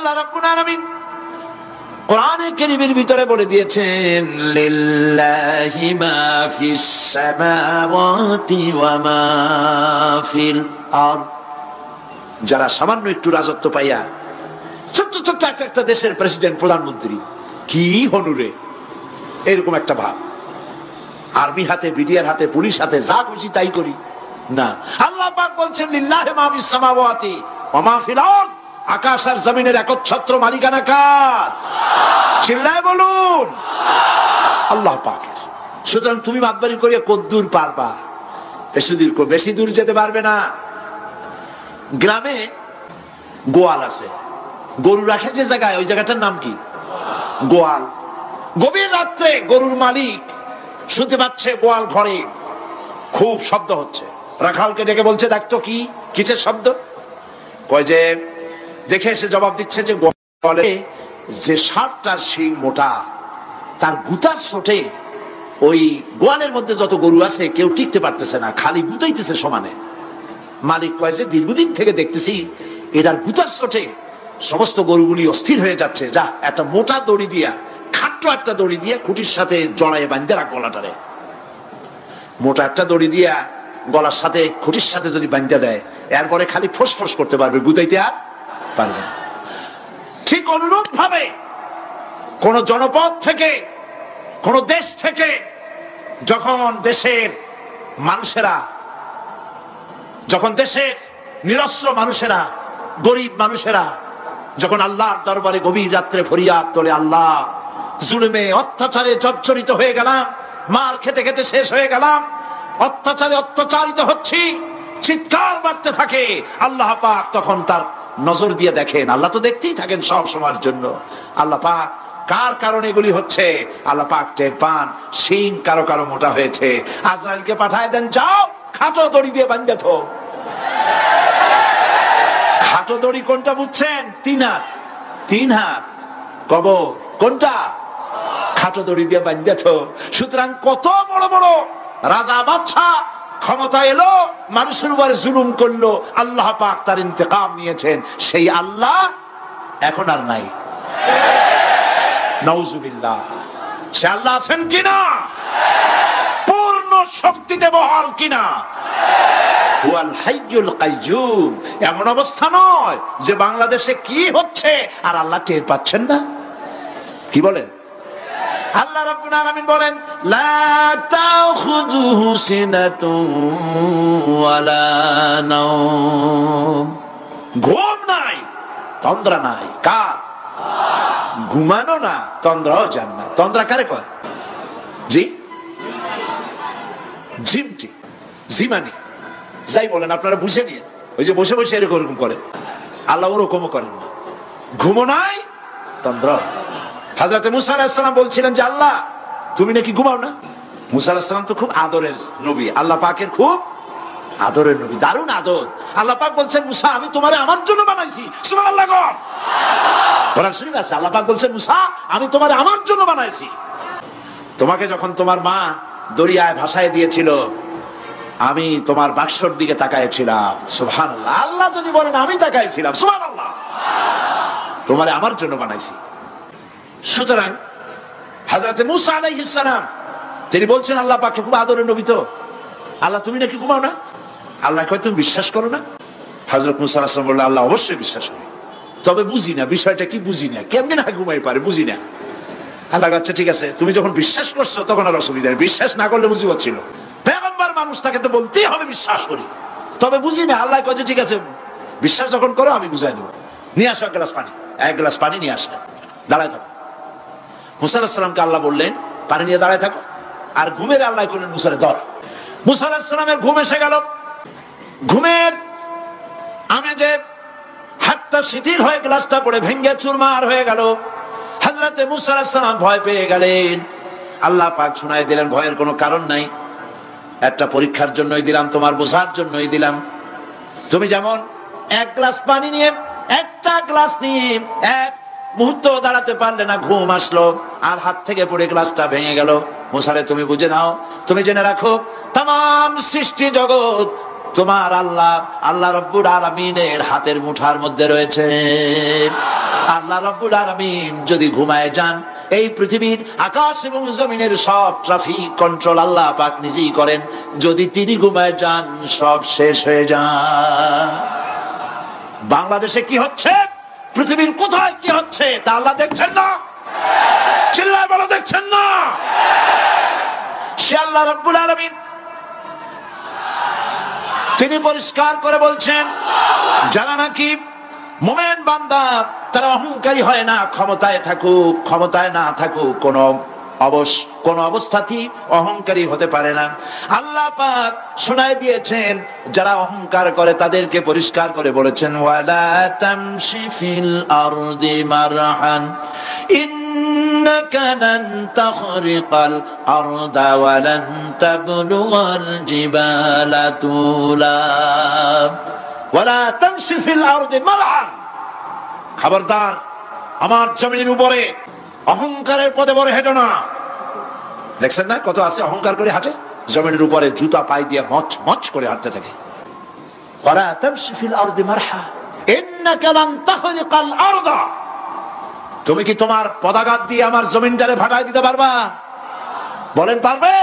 আল্লাহ রাব্বুল আলামিন কোরআনে কারীমের ভিতরে বলে দিয়েছেন, লিল্লাহি মা ফিস সামাওয়াতি ওয়া মা ফিল আরদ। যারা সামান্য একটু রাজত্ব পাইয়া ছোট্ট ছোট্ট একটা দেশের প্রেসিডেন্ট, প্রধানমন্ত্রী, কি হনুরে, এরকম একটা ভাব। আর্মি হাতে, বিডিআর হাতে, পুলিশ হাতে, যা খুশি তাই করি না। আল্লাহ পাক বলছেন, লিল্লাহি মা ফিস সামাওয়াতি ওয়া মা ফিল আরদ। আকাশ আর জমিনের একচ্ছত্র মালিকানা কার? চিল্লায় বলুন, আল্লাহ পাকের। সুতরাং তুমি মাতবাড়ি করিয়া কদ্দূর পারবা? বেশি দূর যেতে পারবে না। গ্রামে গোয়াল আছে, গরু রাখে যে জায়গায়, ওই জায়গাটার নাম কি? গোয়াল। গভীর রাত্রে গরুর মালিক শুনতে পাচ্ছে গোয়াল ঘরে খুব শব্দ হচ্ছে। রাখালকে ডেকে বলছে, দেখতো কি কিসের শব্দ? কয় যে দেখে এসে জবাব দিচ্ছে যে গোয়ালে যে ষাটটার শিং মোটা, তার গুতার চোটে ওই গোয়ালের মধ্যে যত গরু আছে কেউ টিকতে পারতেছে না, খালি গুতাইতেছে সমানে। মালিক কয় যে দীর্ঘদিন থেকে দেখতেছি এটার গুতার চোটে সমস্ত গরুগুলি অস্থির হয়ে যাচ্ছে, যা একটা মোটা দড়ি দিয়া, খাট্ট একটা দড়ি দিয়ে খুঁটির সাথে জড়াইয়ে বাঁধতে রাখ গলাটারে। মোটা একটা দড়ি দিয়া গলার সাথে খুঁটির সাথে যদি বাঁধতে দেয়, এরপরে খালি ফোঁস করতে পারবে, গুতাইতে আর পারবে না। ঠিক অনুরূপ ভাবে কোন জনপদ থেকে, কোন দেশ থেকে যখন দেশের মানুষেরা, যখন দেশের নিরস্ত্র মানুষেরা, গরিব মানুষেরা যখন আল্লাহর দরবারে গভীর রাত্রে ফরিয়াদ তোলে, আল্লাহ জুলুমে অত্যাচারে জর্জরিত হয়ে গেলাম, মার খেতে খেতে শেষ হয়ে গেলাম, অত্যাচারে অত্যাচারিত হচ্ছি, চিৎকার মারতে থাকে, আল্লাহ পাক তখন তার নজর দিয়ে দেখেন। আল্লাহ তো দেখতেই থাকেন সব সময়ের জন্য। আল্লাহ পাক কার কারণে এগুলি হচ্ছে, আল্লাহ পাক টের পান। শিং কারো কারো মোটা হয়েছে, আজরাইলকে পাঠায় দেন, যাও খাটো দড়ি দিয়ে বাঁধতে থো। খাটো দড়ি কোনটা বুঝছেন? 3 হাত। 3 হাত কবর কোনটা? খাটো দড়ি দিয়ে বাঁধতে থো। সুতরাং কত বড় বড় রাজা বাদশা ক্ষমতা এলো, মানুষের উপরে জুলুম করলো, আল্লাহ পাক তার ইন্তেকাম নিয়েছেন। সেই আল্লাহ এখন আর নাই, নাউজুবিল্লাহ। সে আল্লাহ আছেন কিনা? পূর্ণ শক্তিতে বহাল কিনা? হুয়াল হাইয়ুল কাইয়্যুম। এমন অবস্থা নয় যে বাংলাদেশে কি হচ্ছে আর আল্লাহ টের পাচ্ছেন না। কি বলেন? আল্লাহ রাব্বুল আলামিন বলেন, লা তাখুযুহু সিনাতুন ওয়ালা নাওম। ঘুম নাই, তন্দ্রা নাই। কার? ঘুমানো না, তন্দ্রাও যান না। তন্দ্রা কারে কয়? জি, ঝিমটি, জিমানি, যাই বলেন আপনারা বুঝে নিয়ে। ওই যে বসে বসে এরকম করে, আল্লাহ ওরকমও করেন না। ঘুমো নাই, তন্দ্রা। হযরত মুসা আলাইহিস সালাম বলছিলেন যে আল্লাহ তুমি নাকি ঘুমাও না। মুসা আলাইহিস সালাম তো খুব আদরের নবী, আল্লাহ পাকের খুব আদরের নবী, দারুণ আদর। আল্লাহ পাক বলছেন, মুসা আমি তোমারে আমার জন্য বানাইছি। সুবহানাল্লাহ। কোরআন শরীফ আছে, আল্লাহ পাক বলছেন, মুসা আমি তোমারে আমার জন্য বানাইছি। তোমাকে যখন তোমার মা দরিয়ায় ভাসায় দিয়েছিল, আমি তোমার বাক্সর দিকে তাকাইছিলাম। সুবহানাল্লাহ। আল্লাহ যদি বলেন আমি তাকাইছিলাম, সুবহানাল্লাহ। তোমারে আমার জন্য বানাইছি। সুতরাং হযরত মুসা আলাইহিস সালাম তিনি বলছেন আল্লাহ পাককে খুব আদরের নবী, তো আল্লাহ তুমি নাকি ঘুমাও না? আল্লাহ কয় তুমি বিশ্বাস করো না? হযরত মুসা আলাইহিস সালাম বললেন, আল্লাহ অবশ্যই বিশ্বাস করি, তবে বুঝি না বিষয়টা কি, বুঝি না কেমনে না ঘুমাই পারে, বুঝি না। আল্লাহ আচ্ছা ঠিক আছে, তুমি যখন বিশ্বাস করছো তখন আর অসুবিধা নেই, বিশ্বাস না করলে মুসিবত ছিল। পয়গম্বর মানুষ, তাকে তো বলতেই হবে বিশ্বাস করি, তবে বুঝি না। আল্লাহ কয় ঠিক আছে, বিশ্বাস যখন করো আমি বুঝাই দেবো। নিয়ে আসো এক গ্লাস পানি। 1 গ্লাস পানি নিয়ে আসলেন, দাঁড়ায় থাকো। মুসা আলাইহিস সালামকে আল্লাহ বললেন পানি নিয়ে দাঁড়ায় থাকো, আর ঘুমের আল্লাহ করলেন মুসারে ধর। মুসা আলাইহিস সালামের ঘুম এসে গেল। ঘুমের আমেজে হাতটা শিথিল হয়ে গ্লাসটা পড়ে ভেঙে চুরমার হয়ে গেল। হযরত মুসা আলাইহিস সালাম ভয় পেয়ে গেলেন। আল্লাহ পাক শুনায় দিলেন, ভয়ের কোনো কারণ নাই, একটা পরীক্ষার জন্যই দিলাম, তোমার বোঝার জন্যই দিলাম। তুমি যেমন 1 গ্লাস পানি নিয়ে, একটা গ্লাস নিয়ে 1 মুহূর্ত দাঁড়াতে পারলে না, ঘুম আসলো আর হাত থেকে পড়ে গ্লাসটা ভেঙে গেল। মুসারে তুমি বুঝে নাও, তুমি জেনে রাখো, তাম সৃষ্টি জগৎ তোমার আল্লাহ, আল্লাহ রব্বুল আলামিনের হাতের মুঠার মধ্যে রয়েছে। আল্লাহ রাব্বুল আলামিন যদি ঘুমায় যান, এই পৃথিবীর আকাশ এবং জমিনের সব ট্রাফিক কন্ট্রোল আল্লাহ পাক নিজেই করেন। যদি তিনি ঘুমায় যান, সব শেষ হয়ে যায়। বাংলাদেশে কি হচ্ছে, পৃথিবীর কোথায় কি হচ্ছে, তা আল্লাহ দেখছেন না? চিল্লায় বলো, দেখছেন না? সে আল্লাহ রাব্বুল আলামিন তিনি পরিষ্কার করে বলছেন, যারা নাকি মুমিন বান্দা তারা অহংকারী হয় না, ক্ষমতায় থাকুক ক্ষমতায় না থাকুক, কোন অবস্থাতেই অহংকারী হতে পারে না। আল্লাহ পাক শোনায় দিয়েছেন, যারা অহংকার করে তাদেরকে পরিষ্কার করে বলেছেন, ওয়ালা তামশি ফিল আরদি মারহান ইন্নাকা লান তাখরিকাল আরদা ওয়া লান তাবলুগাল জিবালা তুলা ওয়ালা তামশি ফিল আরদি মারহান। খবরদার, আমার জমিনের উপরে অহংকারের পথে বড় হেঁটো না। দেখছেন না কত আছে অহংকার করে হাঁটে, জমিনের উপরে জুতা পায়ে দিয়ে মচ মচ করে হাঁটতে থাকে। ওয়ালা তামশি ফিল আরদি মারহা ইন্নাকা লান তাখরিকাল আরদা। তুমি কি তোমার পদাঘাত দিয়ে আমার জমিনটারে ফাটাই দিতে পারবা? বলেন পারবে?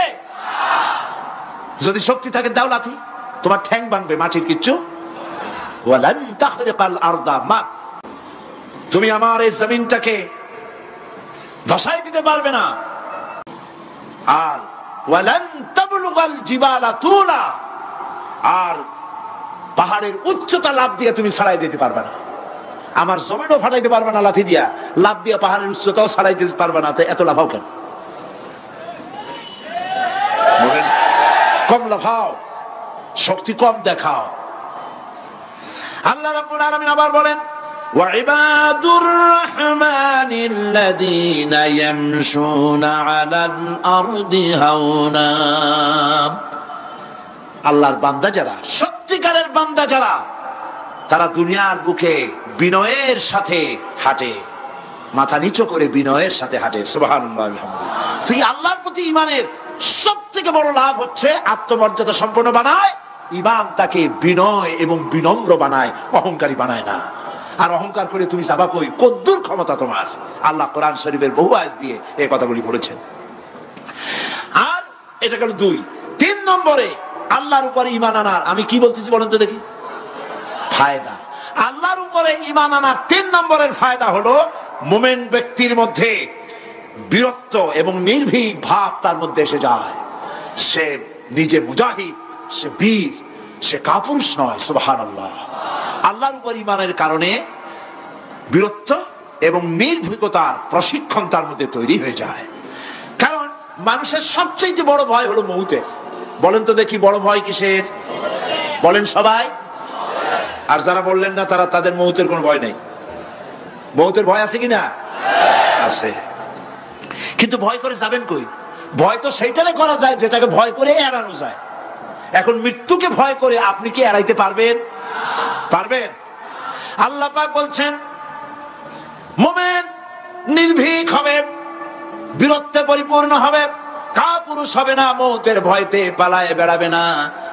যদি শক্তি থাকে দাও লাথি, তোমার ঠ্যাং ভাঙবে, মাটির কিচ্ছু। ওয়ালান তাখরিকাল আরদা মা, তুমি আমার এই জমিনটাকে ধসাই দিতে পারবে না। আর ওয়ালান তাবলুগাল জিবালা তুলা, আর পাহাড়ের উচ্চতা লাফ দিয়ে তুমি ছাড়াই যেতে পারবে না। আমার জমিনও ফাটাইতে পারবে না লাথি দিয়া, লাফ দিয়া পাহাড়ের উচ্চতাও ছাড়াই দিতে পারবে না। তো এত লাফাও কেন? কম লাফাও, শক্তি কম দেখাও। আল্লাহ রাব্বুল আলামিন আবার বলেন, وعباد الرحمن الذين يمشون على الأرض هونا। আল্লাহর বান্দা যারা, সত্যিকারের বান্দা যারা, তারা দুনিয়ার বুকে বিনয়ের সাথে হাঁটে, মাথা নিচু করে বিনয়ের সাথে হাঁটে। সুবহানাল্লাহ, আলহামদুলিল্লাহ। তুই আল্লাহর প্রতি ঈমানের সবথেকে বড় লাভ হচ্ছে আত্মমর্যাদা সম্পন্ন বানায়। ঈমান তাকে বিনয় এবং বিনম্র বানায়, অহংকারী বানায় না। আর অহংকার করে তুমি যাবা কই? কদ্দুর ক্ষমতা তোমার? আল্লাহ কোরআন শরীফের বহু আয়াত দিয়ে এই কথাগুলি বলেছেন। আর এটা গেল 2। 3 নম্বরে আল্লাহর উপরে ঈমান আনার, আমি কি বলতেছি বলেন তো দেখি, ফায়দা। আল্লাহর উপরে ঈমান আনার 3 নম্বরের ফায়দা হলো, মুমিন ব্যক্তির মধ্যে বীরত্ব এবং নির্ভীক ভাব তার মধ্যে এসে যায়। সে নিজে মুজাহিদ, সে বীর, সে কাপুরুষ নয়। সুবহানাল্লাহ। আল্লাহর উপর ঈমানের কারণে বীরত্ব এবং নির্ভীকতার প্রশিক্ষণ তার মধ্যে তৈরি হয়ে যায়। কারণ মানুষের সবচেয়ে বড় ভয় হলো মউতের। বলেন তো দেখি, বড় ভয় কিসের? বলেন সবাই। আর যারা বললেন না, তাদের মউতের কোনো ভয় নেই। মউতের ভয় আছে কিনা? আছে। কিন্তু ভয় করে যাবেন কই? ভয় তো সেইটারে করা যায় যেটাকে ভয় করে এড়ানো যায়। এখন মৃত্যুকে ভয় করে আপনি কি এড়াইতে পারবেন? পারবেন? আল্লাহ পাক বলছেন, মুমিন নির্ভীক হবে, বীরত্বে পরিপূর্ণ হবে, কাপুরুষ হবে না, মউতের ভয়তে পালায়ে বেড়াবে না।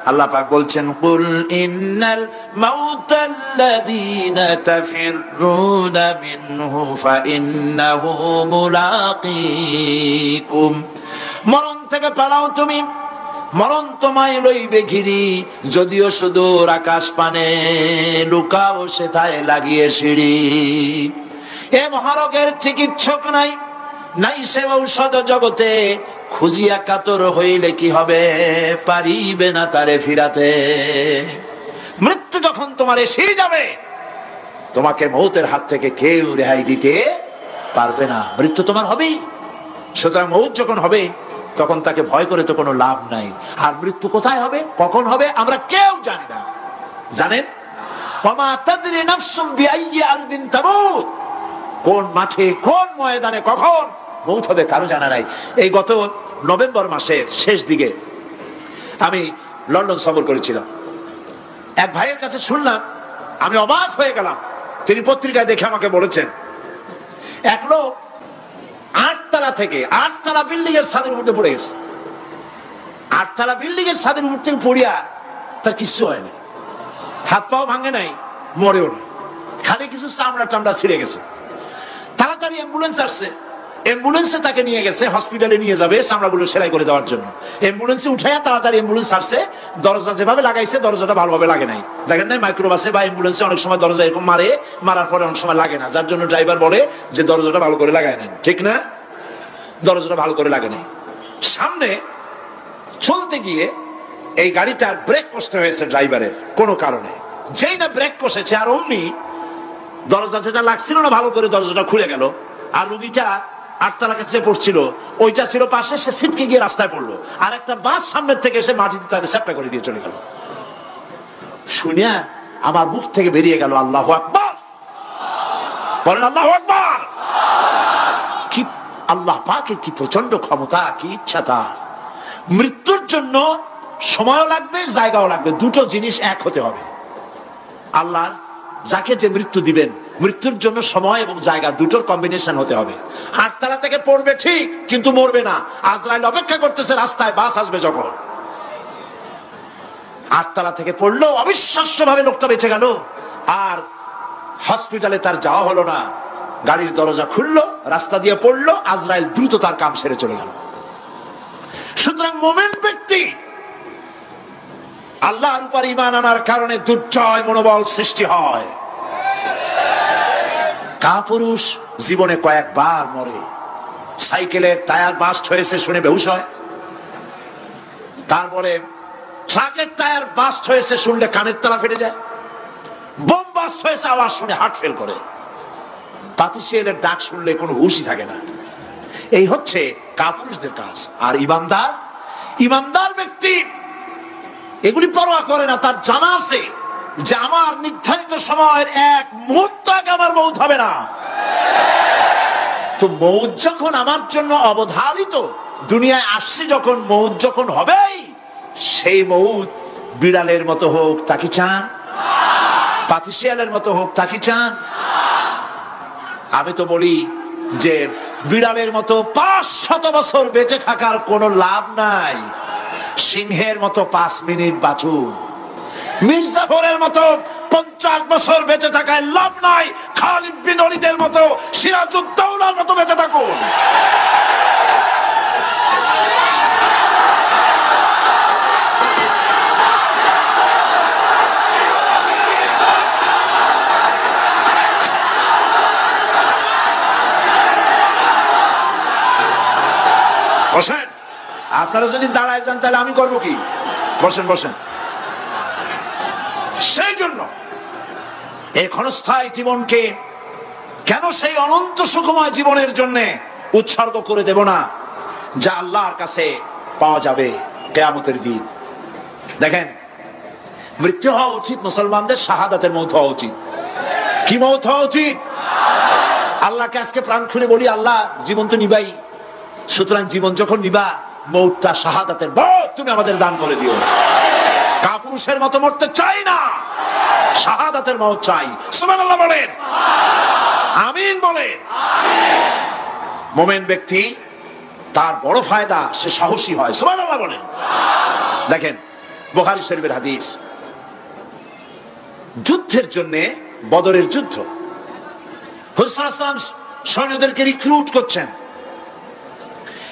আল্লাহ পাক বলছেন, কুল ইন্নাল মাউতাল্লাযীনা তাফিররুনা মিনহু ফাইন্নাহু মুলাকীকুম। মরণ থেকে পালাও তুমি, মরণ তোমায় লইবে ঘিরি, যদিও সুদূর আকাশ পানে, লুকাও সেথায় লাগিয়ে সিঁড়ি। এ মহারোগের চিকিৎসক নাই, নাই সে ঔষধ জগতে, খুঁজিয়া কাতর হইলে কি হবে, পারিবে না তারে ফিরাতে। মৃত্যু যখন তোমার এসে যাবে, তোমাকে মউতের হাত থেকে কেউ রেহাই দিতে পারবে না। মৃত্যু তোমার হবেই। সুতরাং মউত যখন হবে, তখন তাকে ভয় করে তো কোনো লাভ নাই। আর মৃত্যু কোথায় হবে, কখন হবে, আমরা কেউ জানি না। জানেন? ওমা তাদরি নাফসুম বিআইয়ি আরদিন তামুত। কোন মাঠে, কোন ময়দানে কখন মউত হবে কারো জানা নাই। এই গত নভেম্বর মাসের শেষ দিকে আমি লন্ডন সফর করেছিলাম। এক ভাইয়ের কাছে শুনলাম, আমি অবাক হয়ে গেলাম। তিনি পত্রিকায় দেখে আমাকে বলেছেন, এক লোক 8 তলা থেকে, 8 তলা বিল্ডিং এর ছাদের উপরে পড়ে গেছে। 8 তলা বিল্ডিং এর ছাদের উপর থেকে পড়িয়া তার কিছু হয় না, হাত পাও ভাঙে নাই, মরেও না, খালি কিছু চামড়া টামড়া ছিঁড়ে গেছে। অ্যাম্বুলেন্স আসছে, অ্যাম্বুলেন্সে তাকে নিয়ে গেছে, হসপিটালে নিয়ে যাবে চামড়াগুলো সেলাই করে দেওয়ার জন্য। অ্যাম্বুলেন্সে উঠাইয়া তাড়াতাড়ি অ্যাম্বুলেন্স আসছে, দরজা যেভাবে লাগাইছে দরজাটা ভালোভাবে লাগে নাই। দেখেন নাই মাইক্রোবাসে বা অ্যাম্বুলেন্সে অনেক সময় দরজা এরকম মারার পরে অনেক সময় লাগে না, যার জন্য ড্রাইভার বলে যে দরজাটা ভালো করে লাগায় নেন, ঠিক না? দরজাটা ভালো করে লাগে নাই। সামনে চলতে গিয়ে এই গাড়িটার ব্রেক কষতে হয়েছে ড্রাইভারের কোনো কারণে। যেই না ব্রেক কষেছে আর অমনি দরজা যেটা লাগছিল না ভালো করে দরজাটা খুলে গেল, আর রুগীটা আটতলা কাছে পড়ছিল, ওইটা ছিল পাশে, সে ছিটকে গিয়ে রাস্তায় পড়লো, আর একটা বাস সামনের থেকে এসে মাটিতে তাকে চ্যাপ্টা করে দিয়ে চলে গেল। শুনিয়া আমার মুখ থেকে বেরিয়ে গেল আল্লাহু আকবার, বলেন আল্লাহু আকবার। কি আল্লাহ পাকের কি প্রচন্ড ক্ষমতা, কি ইচ্ছা তার। মৃত্যুর জন্য সময়ও লাগবে, জায়গাও লাগবে, দুটো জিনিস এক হতে হবে। আল্লাহ যাকে যে মৃত্যু দিবেন, মৃত্যুর জন্য সময় এবং জায়গা দুটোর কম্বিনেশন হতে হবে। আটতলা থেকে পড়বে ঠিক, কিন্তু মরবে না। আজরাইল অপেক্ষা করতেছে রাস্তায়, বাস আসবে যখন। আটতলা থেকে পড়লো, অবিশ্বাস্য ভাবে লোকটা বেঁচে গেল, আর হসপিটালে তার যাওয়া হলো না। গাড়ির দরজা খুললো, রাস্তা দিয়ে পড়লো, আজরাইল দ্রুত তার কাম সেরে চলে গেল। সুতরাং মুমিন ব্যক্তি আল্লাহর উপর ঈমান আনার কারণে দুর্জয় মনোবল সৃষ্টি হয়। কাপুরুষ জীবনে কয়েকবার মরে, সাইকেলের টায়ার বাস্ট হয়েছে শুনে বেহুশ হয়, তারপরে ট্রাকের টায়ার বাস্ট হয়েছে শুনলে কানের তলা ফেটে যায়, বোম বাস্ট হয়েছে আওয়াজ শুনে হার্ট ফেল করে, পাতিশিয়ালের ডাক শুনলে কোনো হুশই থাকে না। এই হচ্ছে কাপুরুষদের কাজ। আর ইমানদার ব্যক্তি এগুলি পরোয়া করে না। তার জানা আছে যে আমার নির্ধারিত সময়ের এক মুহূর্ত আগে আমার মৌত হবে না। তো মৌত যখন আমার জন্য অবধারিত, দুনিয়ায় আসছি যখন, মৌত যখন হবেই, সেই মৌত বিড়ালের মতো হোক তাকে চান, পাতিশিয়ালের মতো হোক তাকে চান। আমি তো বলি যে বিড়ালের মতো 500 বছর বেঁচে থাকার কোনো লাভ নাই, সিংহের মতো 5 মিনিট বাঁচুন। মির্জাফরের মতো 50 বছর বেঁচে থাকায় লাভ নাই, খালিদ বিন ওলীদের মতো, সিরাজউদ্দৌলার মতো বেঁচে থাকুন। বসেন, আপনারা যদি দাঁড়ায় যান তাহলে আমি করবো কি? বসেন বসেন। সেই জন্য এই ক্ষণস্থায়ী জীবনকে কেন সেই অনন্ত সুখময় জীবনের জন্য উৎসর্গ করে দেব না, যা আল্লাহর কাছে পাওয়া যাবে কিয়ামতের দিন। দেখেন, মৃত্যু হওয়া উচিত মুসলমানদের শাহাদাতের মৌত হওয়া উচিত। কি মৌত হওয়া উচিত? আল্লাহকে আজকে প্রাণ খুলে বলি, আল্লাহ জীবন তো নিবাই, সুতরাং জীবন যখন নিবা, মৌতটা শাহাদাতের মৌত তুমি আমাদের দান করে দিও। কাপুরুষের মতো মরতে চাই না, শাহাদাতের মৌত চাই। সুবহানাল্লাহ বলেন, আমিন বলেন। মুমিন ব্যক্তি তার বড় ফায়দা, সে সাহসী হয়। সুবহানাল্লাহ বলেন। দেখেন, বুখারী শরীফের হাদিস, যুদ্ধের জন্য, বদরের যুদ্ধ, হুজুর সাল্লাল্লাহু আলাইহি ওয়াসাল্লাম সৈন্যদেরকে রিক্রুট করছেন,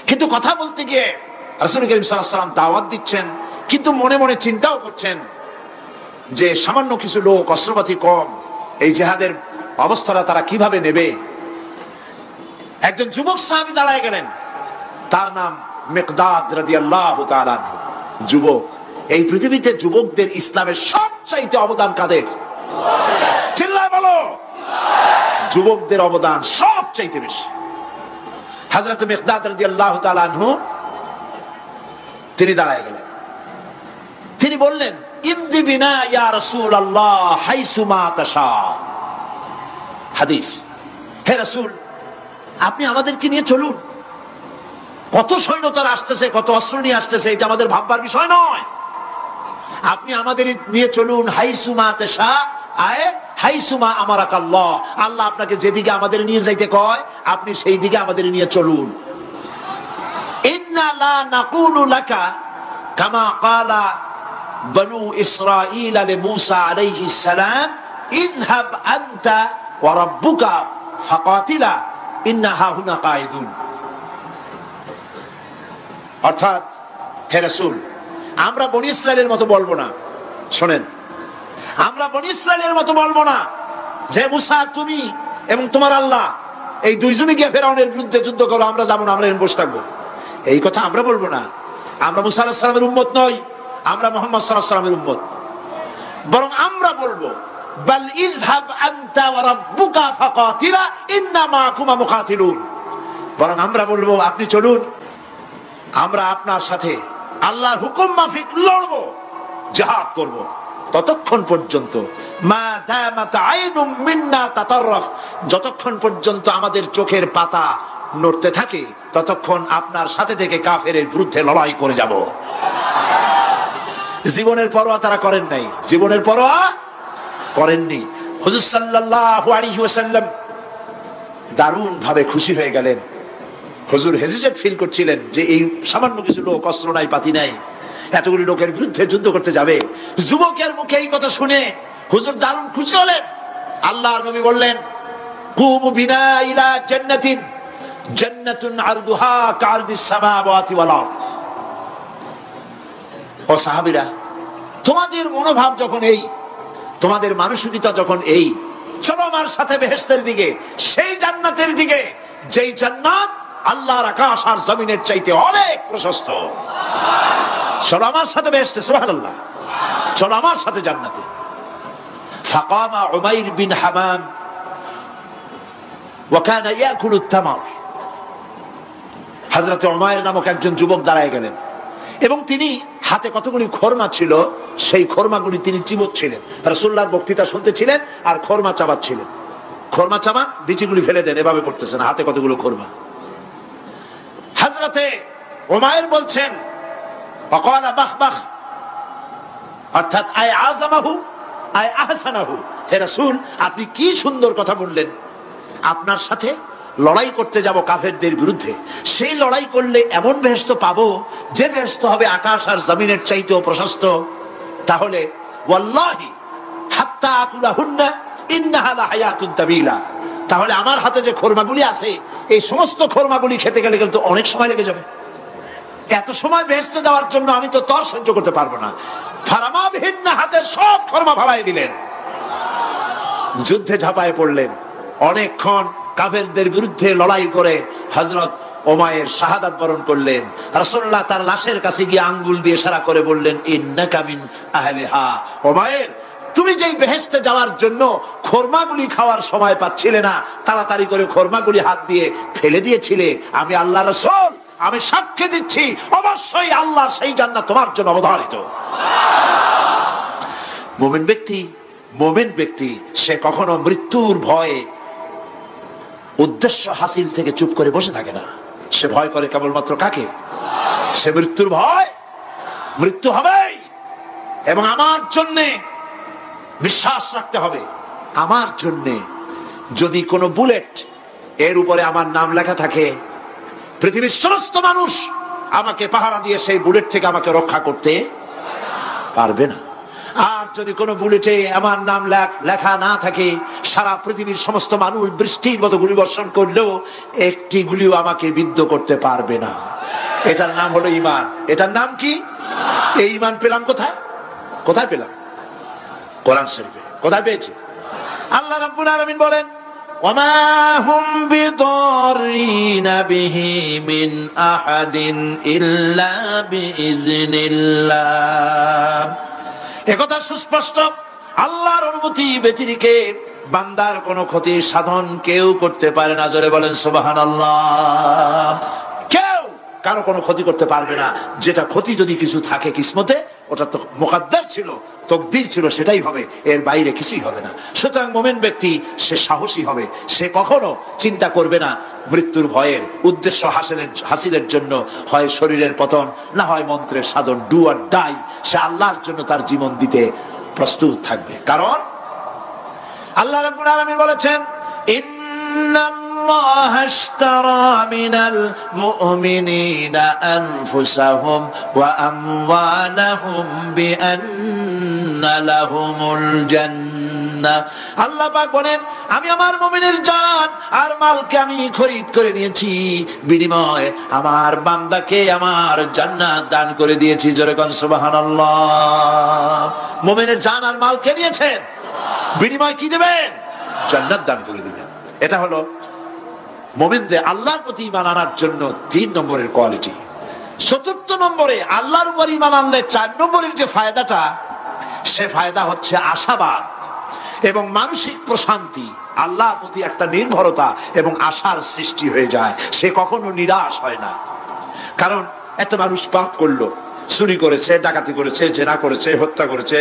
কিন্তু কথা বলতে গিয়ে রাসূল করিম সাল্লাল্লাহু আলাইহি ওয়াসাল্লাম দাওয়াত দিচ্ছেন, কিন্তু মনে মনে চিন্তাও করছেন যে সামান্য কিছু লোক, অস্ত্রপাতি কম, এই জিহাদের অবস্থাটা তারা কিভাবে নেবে। একজন যুবক সাহাবী দাঁড়ায় গেলেন, তার নাম মিকদাদ রাদিয়াল্লাহু তাআলা আনহু। যুবক, এই পৃথিবীতে যুবকদের ইসলামের সবচাইতে অবদান কাদের? চিল্লায় বলো। যুবকদের অবদান সবচাইতে বেশি। হযরত মিকদাদ রাদিয়াল্লাহু তাআলা আনহু তিনি দাঁড়ায় গেলেন, তিনি বললেন, ইমদি বিনা ইয়া রাসূলুল্লাহ হাইসুমা তাশা। হাদিস, হে রাসূল, আপনি আমাদেরকে নিয়ে চলুন। কত সৈন্য তারা আসতেছে, কত অস্ত্র নিয়ে আসতেছে, এটা আমাদের ভাববার বিষয় নয়। আপনি আমাদের নিয়ে চলুন, হাইসুমা তাশা, আয় হাইসুমা আমারাকাল্লাহ, আল্লাহ আপনাকে যেদিকে আমাদের নিয়ে যাইতে কয় আপনি সেই দিকে আমাদের নিয়ে চলুন। ইন্না লা নাকুলু লাকা কামা ক্বালা বনু ইসরাঈল লিমূসা আলাইহিস সালাম, ইযহাব আনতা ওয়া রাব্বুকা ফাকাতিলা ইন্না হাহুনা কায়িদুন। অর্থাৎ হে রাসূল, আমরা বনী ইসরাইলের মতো বলবো না। শোনেন, আমরা বনী ইসরাইলের মতো বলবো না যে মুসা তুমি এবং তোমার আল্লাহ এই দুইজনে গিয়ে ফেরাউনের বিরুদ্ধে যুদ্ধ করো, আমরা যাবো না, আমরা এখানে বসে থাকবো। এই কথা আমরা বলবো না। আমরা মুসা আলাইহিস সালামের উম্মত নই, আমরা মুহাম্মদ সাল্লাল্লাহু আলাইহি ওয়াসাল্লামের উম্মত। বরং আমরা বলবো বাল ইযহাব আনতা ওয়া রাব্বুকা ফাকাতিলা ইন্না মাআকুমা মুকাতিলুন। বরং আমরা বলবো আপনি চলুন, আমরা আপনার সাথে আল্লাহর হুকুম মাফিক লড়বো, জিহাদ করব। ততক্ষণ পর্যন্ত মা দামাত আইনুম মিন্না তাতাররাফ, যতক্ষণ পর্যন্ত আমাদের চোখের পাতা নড়তে থাকে ততক্ষণ আপনার সাথে থেকে কাফেরের বিরুদ্ধে লড়াই করে যাব। জীবনের পরোয়া তারা করেন নাই, জীবনের পরোয়া করেননি। হুজুর সাল্লাল্লাহু আলাইহি ওয়াসাল্লাম দারুণ ভাবে খুশি হয়ে গেলেন। হুজুর হেজিটেট ফিল করছিলেন যে এই সামান্য কিছু লোক, অস্ত্র নাই, পাতি নাই, এতগুলি লোকের বিরুদ্ধে যুদ্ধ করতে যাবে। যুবকের মুখে এই কথা শুনে হুজুর দারুণ খুশি হলেন। আল্লাহর নবী বললেন, কুমু বিনা ইলা জান্নাতিন জান্নাতুন আরদুহা কারদিস সামাওয়াতি ওয়াল আরদ। ও সাহাবীরা, তোমাদের মনোভাব যখন এই, তোমাদের মানসিকতা যখন এই, চলো আমার সাথে বেহেশতের দিকে, সেই জান্নাতের দিকে যেই জান্নাত আল্লাহর আকাশ আর জমিনের চাইতে অনেক প্রশস্ত। চলো আমার সাথে বেহেশতে, সুবহানাল্লাহ, চলো আমার সাথে জান্নাতে। ফাকামা উমাইর বিন হামাম ওয়া কানা ইয়াকুলু তামার। হযরত উমাইর নামক একজন যুবক দাঁড়ায় গেলেন এবং তিনি হাতে কতগুলি খরমা ছিল, সেই খরমাগুলি তিনি চিবোচ্ছিলেন। রাসূলুল্লাহর বক্তৃতা শুনতেছিলেন আর খরমা চাবাচ্ছিলেন। খরমা চাবান, বিচিগুলি ফেলে দেন, এভাবে করতেছেন, হাতে কতগুলো খরমা। হযরতে উমাইর বলছেন, ওয়াকালা বাখবাখ, অর্থাৎ আয় আযামাহু আয় আহসানাহু। হে রাসূল, আপনি কি সুন্দর কথা বললেন। আপনার সাথে লড়াই করতে যাব কাফেরদের বিরুদ্ধে, সেই লড়াই করলে এমন বেহেশত পাবো যে বেহেশত হবে আকাশ আর জমিনের চাইতেও প্রশস্ত। তাহলে ওয়াল্লাহি হাত্তা আকুলাহুন্না ইন্নাহা লাহায়াতুন তাবিলা, তাহলে আমার হাতে যে খরমাগুলি আছে এই সমস্ত খরমাগুলি খেতে গেলে কিন্তু অনেক সময় লেগে যাবে। এত সময় বেহেশতে যাওয়ার জন্য আমি তো তর সহ্য করতে পারবো না। ফারামা বিহিন্না, হাতের সব খরমা ভাড়ায় দিলেন, যুদ্ধে ঝাঁপায় পড়লেন। অনেকক্ষণ কাফেরদের বিরুদ্ধে লড়াই করে হযরত উমাইর শাহাদাত বরণ করলেন। রাসূলুল্লাহ তার লাশের কাছে গিয়ে আঙ্গুল দিয়ে ইশারা করে বললেন, ইন্নাকা মিন আহলিহা। উমাইর, তুমি যেই বেহেশতে যাওয়ার জন্য খরমাগুলি খাওয়ার সময় পাচ্ছিলে না, তাড়াতাড়ি করে খরমাগুলি হাত দিয়ে ফেলে দিয়েছিলে, আমি আল্লাহর রাসূল, আমি সাক্ষ্য দিচ্ছি অবশ্যই আল্লাহর সেই জান্নাত তোমার জন্য অবধারিত। মুমিন ব্যক্তি সে কখনো মৃত্যুর ভয়ে উদ্দেশ্য হাসিল থেকে চুপ করে বসে থাকে না। সে ভয় করে কেবলমাত্র কাকে? সে মৃত্যুর ভয়, মৃত্যু হবেই এবং আমার জন্য বিশ্বাস রাখতে হবে। আমার জন্য যদি কোনো বুলেট এর উপরে আমার নাম লেখা থাকে, পৃথিবীর সমস্ত মানুষ আমাকে পাহারা দিয়ে সেই বুলেট থেকে আমাকে রক্ষা করতে পারবে না। আর যদি কোনো বুলেটে আমার নাম লেখা না থাকে, সারা পৃথিবীর সমস্ত মানুষ বৃষ্টির মতো গুলি বর্ষণ করলেও একটি গুলিও আমাকে বিদ্ধ করতে পারবে না। এটার নাম হলো ঈমান। এটার নাম কি? এই ঈমান পেলাম কোথায়? কোথায় পেলাম? কোরআন শরীফে। কোথায় পেয়েছি? আল্লাহ রাব্বুল আলামিন বলেন, ওয়ামা হুম বিদাররিনা বিহি মিন আহাদিন ইল্লা বিইজনিল্লাহ। একথা সুস্পষ্ট, আল্লাহর অনুমতি ব্যতিরেকে বান্দার কোনো ক্ষতি সাধন কেউ করতে পারে না। জোরে বলেন সুবহানাল্লাহ। কেউ কারো কোনো ক্ষতি করতে পারবে না। যেটা ক্ষতি যদি কিছু থাকে কিসমতে, ওটা তো মুকদ্দার ছিল, তকদির ছিল, সেটাই হবে, এর বাইরে কিছুই হবে না। সুতরাং মুমিন ব্যক্তি সে সাহসী হবে, সে কখনো চিন্তা করবে না মৃত্যুর ভয়ের। উদ্দেশ্য হাসিলের জন্য হয় শরীরের পতন, না হয় মন্ত্রের সাধন, ডু অর ডাই, সে আল্লাহর জন্য তার জীবন দিতে প্রস্তুত থাকবে। কারণ আল্লাহ রাব্বুল আলামিন বলেছেন, ইন্নাল্লাহা আশতারা মিনাল মুমিনিনা আনফুসাহুম ওয়া আমওয়ালাহুম বিআন্না লাহুমুল জান্নাহ। জান্নাহ। আল্লাহ পাক বলেন, আমি আমার মুমিনের জান আর মালকে আমি খরিদ করে নিয়েছি, বিনিময়ে আমার বান্দাকে আমার জান্নাত দান করে দিয়েছি। জোরে কোন সুবহানাল্লাহ। মুমিনের জান আর মালকে নিয়েছেন, বিনিময় কি দিবেন? জান্নাত দান করে দিবেন। এটা হলো মুমিনদের আল্লাহর প্রতি ঈমান আনার জন্য 3 নম্বরের কোয়ালিটি। 4 নম্বরে আল্লাহর উপর ঈমান আনলে 4 নম্বরের যে ফায়দাটা, সে ফায়দা হচ্ছে আশাবাদ এবং মানসিক প্রশান্তি। আল্লাহর প্রতি একটা নির্ভরতা এবং আশার সৃষ্টি হয়ে যায়, সে কখনো নিরাশ হয় না। কারণ একটা মানুষ পাপ করলো, চুরি করেছে, ডাকাতি করেছে, জেনা করেছে, হত্যা করেছে,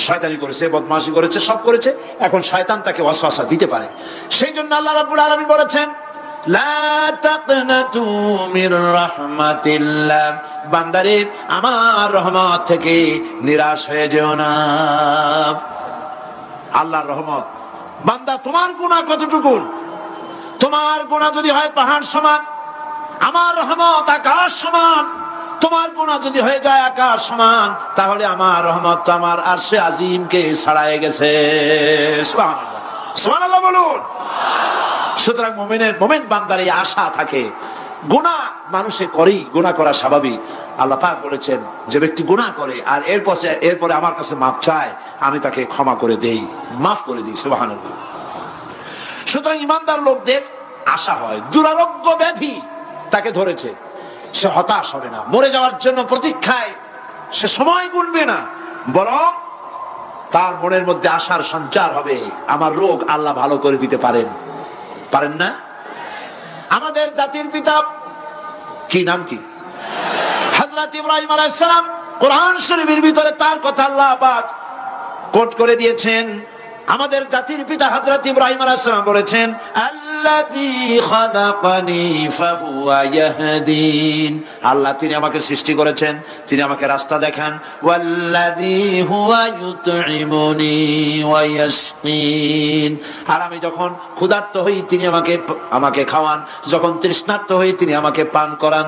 শয়তানি করেছে, বদমাশি করেছে, সব করেছে, এখন শয়তান তাকে ওয়াসওয়াসা দিতে পারে। সেই জন্য আল্লাহ রাব্বুল আলামিন বলেছেন, লা তাকনাতু মির রাহমাতিল্লাহ, বান্দারে আমার রহমত থেকে নিরাশ হয়ে যেও না। আল্লাহর রহমত, বান্দা তোমার গুনাহ কতটুকু? তোমার গুনাহ যদি হয় পাহাড় সমান, আমার রহমত আকাশ সমান। তোমার গুনাহ যদি হয়ে যায় আকাশ সমান, তাহলে আমার রহমত তো আমার আরশে আজিমকে ছাড়ায় গেছে। সুবহানাল্লাহ, সুবহানাল্লাহ বলুন। সুতরাং মুমিন বান্দার এই আশা থাকে। গুনাহ মানুষে করেই, গুনাহ করা স্বাভাবিক। আল্লাহ পাক বলেছেন, যে ব্যক্তি গুনাহ করে আর এরপরে আমার কাছে মাফ চায়, আমি তাকে ক্ষমা করে দেই, মাফ করে দিই। সুবহানাল্লাহ। সুতরাং ইমানদার লোকদের আশা হয়, দুরারোগ্য ব্যাধি তাকে ধরেছে, সে হতাশ হবে না, মরে যাওয়ার জন্য প্রতীক্ষায় সে সময় গুনবে না, বরং তার মনের মধ্যে আশার সঞ্চার হবে, আমার রোগ আল্লাহ ভালো করে দিতে পারেন না? আমাদের জাতির পিতা কি নাম কি? হযরত ইব্রাহিম আলাইহিস সালাম। কোরআন শরীফের ভিতরে তার কথা আল্লাহ পাক কোট করে দিয়েছেন। আমাদের জাতির পিতা হযরত ইব্রাহিম আলাইহিস সালাম বলেছেন, আল্লাযী খালাকানি ফাহুয়া ইয়াহদিন। আল্লাহ তিনি আমাকে সৃষ্টি করেছেন, তিনি আমাকে রাস্তা দেখান। ওয়াল্লাযী হুয়া ইউতঈমুনি ওয়া ইয়াসকিন। আর আমি যখন ক্ষুধার্ত হই তিনি আমাকে খাওয়ান, যখন তৃষ্ণার্ত হই তিনি আমাকে পান করান।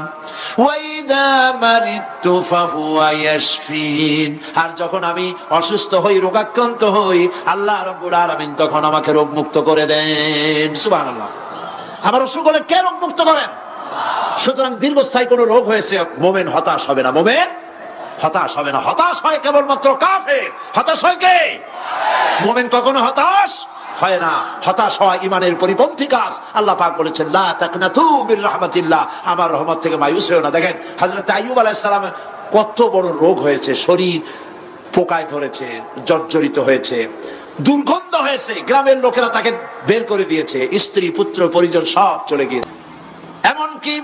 ওয়া ইযা মারিতু ফাহুয়া ইয়াশফিন। আর যখন আমি অসুস্থ হই, রোগাক্রান্ত হই, আল্লাহ রাব্বুল আলামিন তখন আমাকে রোগ মুক্ত করে দেন। সুবহানাল্লাহ। আমার অসুখ হলে কে রোগ মুক্ত করেন? সুতরাং দীর্ঘস্থায়ী কোন রোগ হয়েছে, মুমিন হতাশ হবে না, মুমিন হতাশ হবে না। হতাশ হয় কেবলমাত্র কাফের। হতাশ হয় কে? মুমিন কখনো হতাশ হয় না। হতাশ হওয়া ইমানের পরিপন্থী কাজ। আল্লাহ পাক বলেছেন, লা তাকনাতু মির রাহমাতিল্লাহ, আমার রহমত থেকে মায়ুস হও না। দেখেন হযরত আইয়ুব আলাইহিস সালামের কত বড় রোগ হয়েছে, শরীর পোকায় ধরেছে, জর্জরিত হয়েছে, দুর্গন্ধ হয়েছে, গ্রামের লোকেরা তাকে বের করে দিয়েছে, স্ত্রী পুত্র পরিজন সব চলে গিয়েছে। এমনকি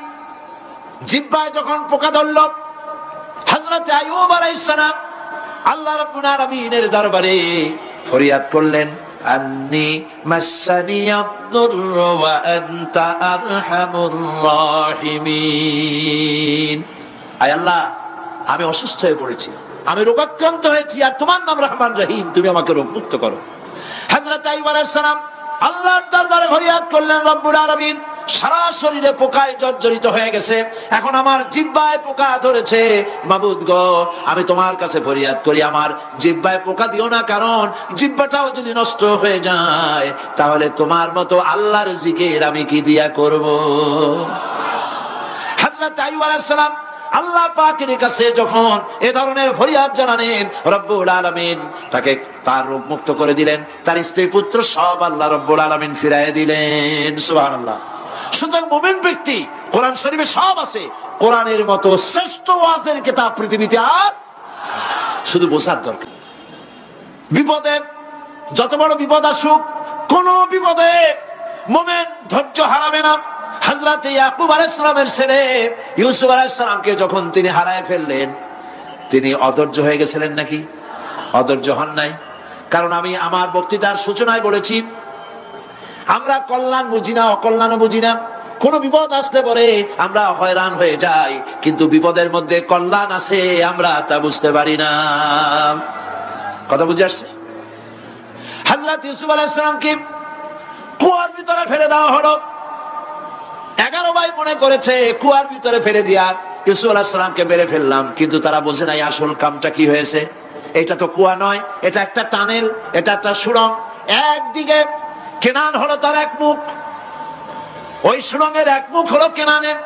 জিহ্বায় যখন পোকা ধরল, হযরত আইয়ুব আলাইহিস সালাম আল্লাহ রাব্বুল আলামিনের দরবারে ফরিয়াদ করলেন, আন্নী মাসসানিয়াদ-দুররু ওয়া আনতা আরহামুর রাহিমিন। আয় আল্লাহ, আমি অসুস্থ হয়ে পড়েছি, আমি রোগাক্রান্ত হয়েছি, আর তোমার নাম রহমান রহিম, তুমি আমাকে রোগ মুক্ত করো। হযরত আইয়ুব আলাইহিস সালাম আল্লাহর দরবারে ফরিয়াদ করলেন, রব্বুল আলামিন সারা শরীরে পোকায় জর্জরিত হয়ে গেছে, এখন আমার জিহ্বায় পোকা ধরেছে, মাবুদ গো আমি তোমার কাছে ফরিয়াদ করি, আমার জিহ্বায় পোকা দিও না, কারণ জিহ্বাটাও যদি নষ্ট হয়ে যায় তাহলে তোমার মতো আল্লাহর জিকির আমি কি দিয়া করব। হযরত আইয়ুব আলাইহিস সালাম আল্লাহ পাকের কাছে যখন এ ধরনের ফরিয়াদ জানালেন, রব্বুল আলামিন তাকে তার রোগ মুক্ত করে দিলেন, তার স্ত্রী পুত্র সব আল্লাহ রব্বুল আলামিন ফিরিয়ে দিলেন। সুবহানাল্লাহ। সুতরাং মুমিন ব্যক্তি, কোরআন শরীফে সব আছে, কোরআনের মতো শ্রেষ্ঠ ওয়াজের কিতাব পৃথিবীতে আর শুধু বোঝার দরকার। বিপদে যত বড় বিপদ আসুক, কোন বিপদে মুমিন ধৈর্য হারাবে না। হযরত ইয়াকুব আলাইহিস সালামের ছেলে ইউসুফ আলাইহিস সালামকে যখন তিনি হারায় ফেললেন, তিনি অধৈর্য হয়ে গেছিলেন নাকি? অধৈর্য হন নাই। কারণ আমি আমার বক্তৃতার সূচনায় বলেছি, আমরা কল্যাণ বুঝি না, অকল্যাণ বুঝি না। কোন বিপদ আসলে পরে আমরা হয়রান হয়ে যাই, কিন্তু বিপদের মধ্যে কল্যাণ আছে আমরা তা বুঝতে পারি না। কথা বুঝে আসছে? হযরত ইউসুফ আলাইহিস সালামকে কুয়ার ভিতরে ফেলে দেওয়া হলো। 11 ভাই মনে করেছে কুয়ার ভিতরে ফেলে দিয়া ইউসুফ আলাইহিস সালামকে মেরে ফেললাম, কিন্তু তারা বোঝে নাই আসল কামটা কি হয়েছে। এটা তো কুয়া নয়, এটা একটা টানেল, এটা একটা সুড়ঙ্গ। একদিকে কেনান হলো তার এক মুখ, ওই সুড়ঙ্গের এক মুখ হলো কেনানের।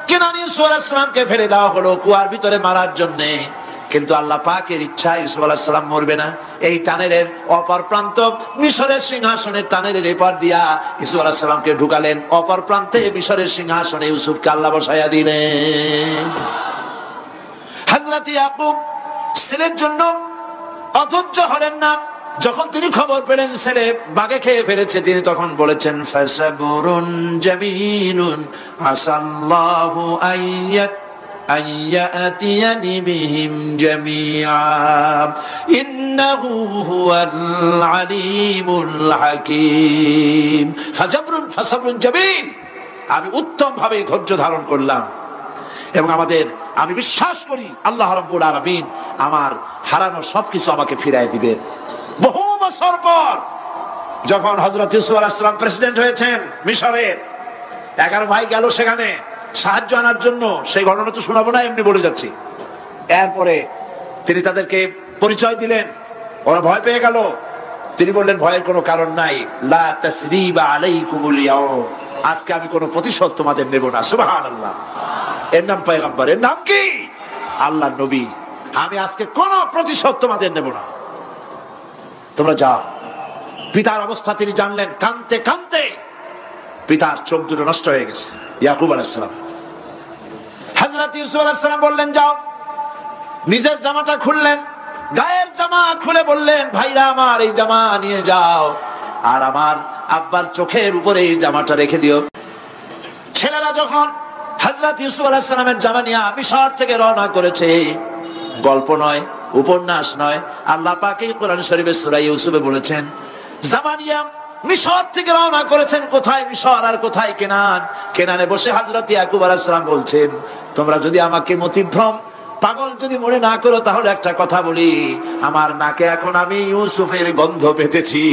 কেনান ইউসুফ আলাইহিস সালামকে ফেলে দেওয়া হলো কুয়ার ভিতরে মারার জন্য, কিন্তু আল্লাহ পাকের ইচ্ছা ইউসুফ আলাইহিস সালাম মরবে না। এই টানেলের অপর প্রান্ত মিশরের সিংহাসনের টানেলের এপার দিয়া ইউসুফ আলাইহিস সালামকে ঢুকালেন, অপর প্রান্তে মিশরের সিংহাসনে ইউসুফকে আল্লাহ বসাইয়া দিলেন। হযরত ইয়াকুব ছেলের জন্য অধৈর্য হলেন না। যখন তিনি খবর পেলেন ছেলে বাঘে খেয়ে ফেলেছে, তিনি তখন বলেছেন ফাসাবুরুন জামিলুন আসাল্লাহু আইয়াতিয়ানি বিহিম জামিআ ইন্নাহু হুয়াল আলিমুল হাকীম। ফাসাবরুন জামিল, আমি উত্তম ভাবে ধৈর্য ধারণ করলাম এবং আমি বিশ্বাস করি আল্লাহ রাব্বুল আলামিন আমার হারানো সবকিছু আমাকে ফিরিয়ে দিবেন। বহু বছর পর যখন হযরত ইউসুফ আলাইহিস সালাম প্রেসিডেন্ট হয়েছেন মিশরের, 11 ভাই গেল সেখানে সাহায্য আনার জন্য। সেই ঘটনা তো শোনাবো না, এমনি বলে যাচ্ছি। এরপরে তিনি তাদেরকে পরিচয় দিলেন, ওরা ভয় পেয়ে গেল। তিনি বললেন ভয়ের কোনো কারণ নাই, লা তাসরিবা আলাইকুমুল ইয়াউম, আজকে আমি কোনো প্রতিশোধ তোমাদের নেব না। সুবহানাল্লাহ। এর নাম পয়গম্বর, এর নাম কি? আল্লাহর নবী। আমি আজকে কোনো প্রতিশোধ তোমাদের নেব না, তোমরা যাও। পিতার অবস্থা তিনি জানলেন, কাঁদতে কাঁদতে পিতার চোখ দুটো নষ্ট হয়ে গেছে। ইয়াকুব আলাইহিস সালাম, হযরত ইউসুফ আলাইহিস সালাম বললেন যাও। নিজের জামাটা খুললেন, গায়ের জামা খুলে বললেন ভাইরা আমার এই জামা নিয়ে যাও, আর আমার আব্বার চোখের উপরে এই জামাটা রেখে দিও। ছেলেরা যখন হযরত ইউসুফ আলাইহিস সালামের জামা নিয়ে মিশর থেকে রওনা করেছে, গল্প নয়, উপন্যাস নয়, আল্লাহ পাক এই কোরআন শরীফে সূরা ইউসুফে বলেছেন জামা নিয়ে মিশর থেকে রওনা করেছেন। কোথায় মিশর আর কোথায় কেনান? কেনানে বসে হযরত ইয়াকুব আলাইহিস সালাম বলছেন তোমরা যদি আমাকে মতিভ্রম পাগল যদি মনে না করো তাহলে একটা কথা বলি, আমার নাকে এখন আমি ইউসুফের গন্ধ পেতেছি।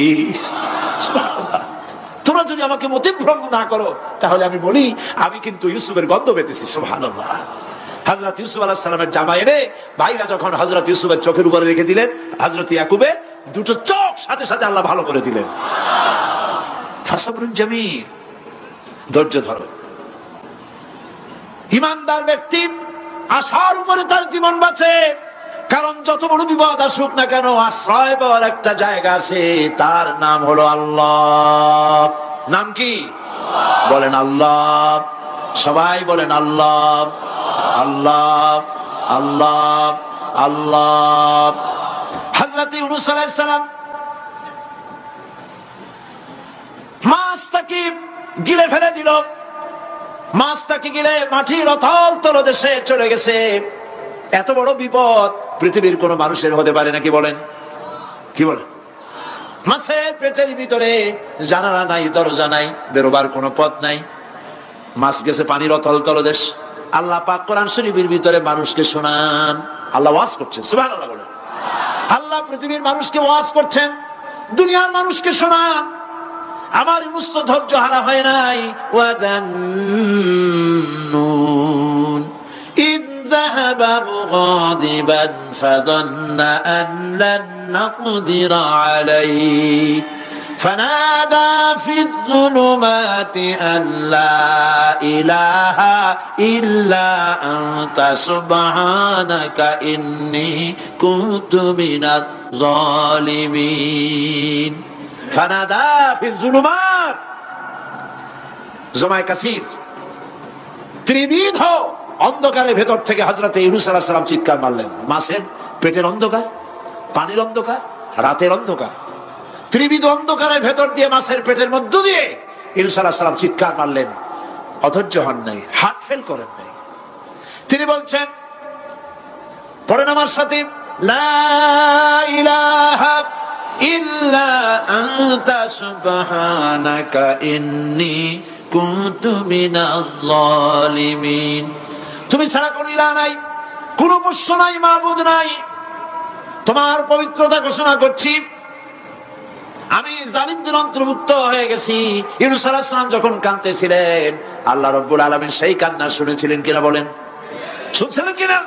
তোমরা যদি আমাকে মতিভ্রম না করো তাহলে আমি বলি আমি কিন্তু ইউসুফের গন্ধ পেতেছি। সুবহানাল্লাহ। হযরত ইউসুফ আলাইহিস সালামের জামা এনে ভাইরা যখন হযরত ইউসুফের চোখের উপরে রেখে দিলেন, হযরত ইয়াকুবের দুটো চোখ সাথে সাথে আল্লাহ ভালো করে দিলেন। ফাসাবরুন জামিল, ধৈর্য ধরো। ঈমানদার ব্যক্তি আশার উপরে তার জীবন বাঁচে, কারণ যত বড় বিপদ আসুক না কেন আশ্রয় পাওয়ার একটা জায়গা আছে, তার নাম হলো আল্লাহ। নাম কি? বলেন আল্লাহ। সবাই বলেন আল্লাহ আল্লাহ আল্লাহ আল্লাহ। হযরত ইউনূস আলাইহিস সালাম মাছটাকে গিলে ফেলে দিল, মাছটাকে গিলে মাটির অতল তলদেশে চলে গেছে। এত বড় বিপদ পৃথিবীর কোন মানুষের হতে পারে নাকি? বলেন কি বলেন? মাছের পেটের ভিতরে জানালা নাই, দরজা নাই, বেরোবার কোনো পথ নাই, মাছ গেছে পানির অতল তলদেশ। আল্লাহ পাক কোরআন শরীফের ভিতরে মানুষকে শোনান, আল্লাহ ওয়াজ করছেন। সুবহানাল্লাহ বলেন। আল্লাহ পৃথিবীর মানুষকে ওয়াজ করছেন, দুনিয়ার মানুষকে শোনান। আমার ইউনূস তো ধৈর্য হারা হয় নাই। ওয়াযান্নুন ইয যাহাবা মুগাদিবান ফাযান্না আন লান নাকদিরা আলাইহি فنادى في الظلمات أن لا إله إلا أنت سبحانك إني كنت من الظالمين فنادى في الظلمات জমায়ে কাসির ত্রিবিধ অন্ধকারের ভেতর থেকে হযরত ইউনূস আলাইহিস সালাম চিৎকার মারলেন। মাছের পেটের অন্ধকার, পানির অন্ধকার, রাতের অন্ধকার, ত্রিবিধ অন্ধকারের ভেতর দিয়ে মাছের পেটের মধ্য দিয়ে ইউনূস আলাইহিস সালাম চিৎকার মারলেন। অধৈর্য হন নাই, হার্ট ফেল করেন নাই। তিনি বলছেন, পড়েন আমার সাথে, লা ইলাহা ইল্লা আনতা সুবহানাকা ইন্নী কুনতু মিনাজ জালিমিন। তুমি ছাড়া কোনো ইলাহ নাই, কোনো বস্ত্র নাই, মাবুদ নাই, তোমার পবিত্রতা ঘোষণা করছি, আমি জালিমদের অন্তর্ভুক্ত হয়ে গেছি। ইউনূস আলাইহিস সালাম যখন কাঁদতেছিলেন আল্লাহ রাব্বুল আলামিন সেই কান্না শুনেছিলেন কিনা? বলেন শুনছিলেন কিনা?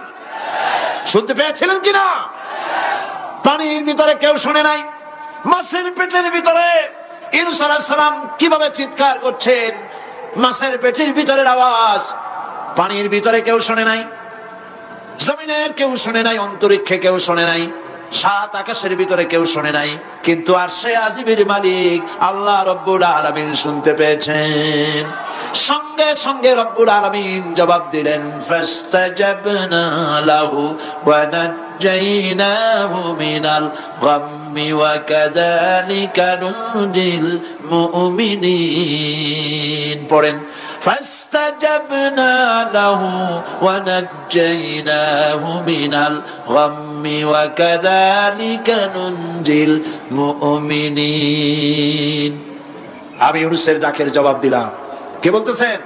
শুনতে পেয়েছিলেন কিনা? পানির ভিতরে কেউ শুনে নাই, মাছের পেটের ভিতরে ইউনূস আলাইহিস সালাম কিভাবে চিৎকার করছেন, মাছের পেটের ভিতরের আওয়াজ পানির ভিতরে কেউ শুনে নাই, জমিনের কেউ শুনে নাই, অন্তরিক্ষে কেউ শুনে নাই, সাত আকাশের ভিতরে কেউ শুনে নাই, কিন্তু আরশে আজিমের মালিক আল্লাহ রব্বুল আলামিন শুনতে পেয়েছেন। সঙ্গে সঙ্গে রব্বুল আলামিন জবাব দিলেন, ফাস্তাজাবনা লাহু ওয়া নাজ্জাইনাহু মিনাল গাম্মি ওয়া কাযালিকা নুজিল মুমিনিন। পড়েন, فاستجبنا له ونجيناه من الغم وكذلك ننجي المؤمنين। আমি ইউনূসের ডাকের জবাব দিলাম। কে বলতেছেন?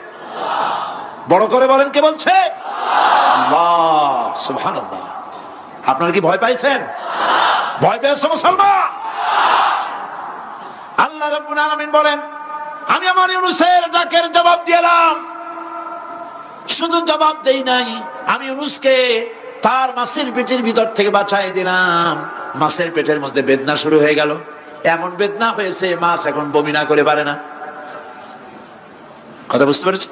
বড় করে বলেন, কে বলছে? আল্লাহ। সুবহানাল্লাহ। আপনারা কি ভয় পাইছেন? ভয় পেয়েছো মুসলমান? আল্লাহ রাব্বুল আলামিন বলেন, আমি আমার ইউনূসের ডাকের জবাব দিলাম। শুধু জবাব দেই নাই, আমি ইউনূসকে তার মাছের পেটের ভিতর থেকে বাঁচাই দিলাম। মাছের পেটের মধ্যে বেদনা শুরু হয়ে গেল, এমন বেদনা হয়েছে মাছ এখন বমি না করে পারে না। কথা বুঝতে পেরেছ?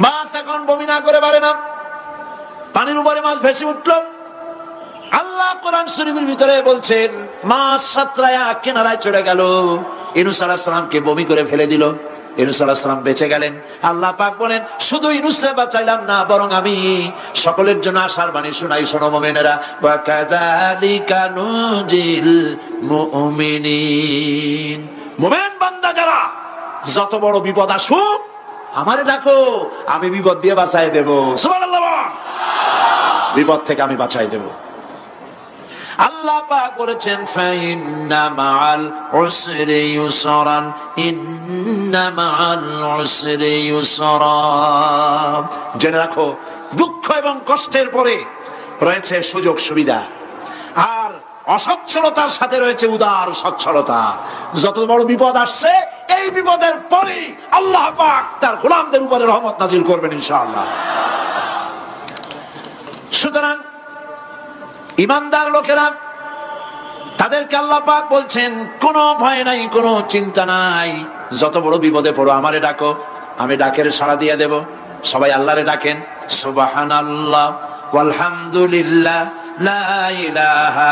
মাছ এখন বমি না করে পারে না, পানির উপরে মাছ ভেসে উঠল। আল্লাহ কোরআন শরীফের ভিতরে বলছেন, মাছ সাতরায়া কিনারায় চলে গেল, ইউনূস আলাইহিস সালামকে বমি করে ফেলে দিল। ইউনূস আলাইহিস সালাম বেঁচে গেলেন। আল্লাহ পাক বলেন, শুধু ইউনূসকে বাঁচাইলাম না, বরং আমি সকলের জন্য আশার বাণী শোনাই, শোনো মুমিনেরা, ওয়া কাযালিকা নুজিল মুমিনিন। মুমিন বান্দা যারা, যত বড় বিপদ আসুক আমারে ডাকো, আমি বিপদ দিয়ে বাঁচাই দেব। সুবহানাল্লাহ। বিপদ থেকে আমি বাঁচাই দেব। আল্লাহ পাক বলেছেন, ফাইন্না মাআল উসরি ইউসরান, ইন্না মাআল উসরি ইউসরা। জেনে রাখো, দুঃখ এবং কষ্টের পরে রয়েছে সুযোগ সুবিধা, আর অসচ্ছলতার সাথে রয়েছে উদার সচ্ছলতা। যত বড় বিপদ আসছে, এই বিপদের পরে আল্লাহ পাক তার গোলামদের উপরে রহমত নাজিল করবেন ইনশাআল্লাহ। সুতরাং ইমানদার লোকেরা, তাদেরকে আল্লাহ পাক বলছেন, কোনো ভয় নাই, কোনো চিন্তা নাই, যত বড় বিপদে পড়ো আমারে ডাকো, আমি ডাকের সাড়া দিয়ে দেব। সবাই আল্লাহরে ডাকেন, সুবহানাল্লাহ ওয়ালহামদুলিল্লাহ লা ইলাহা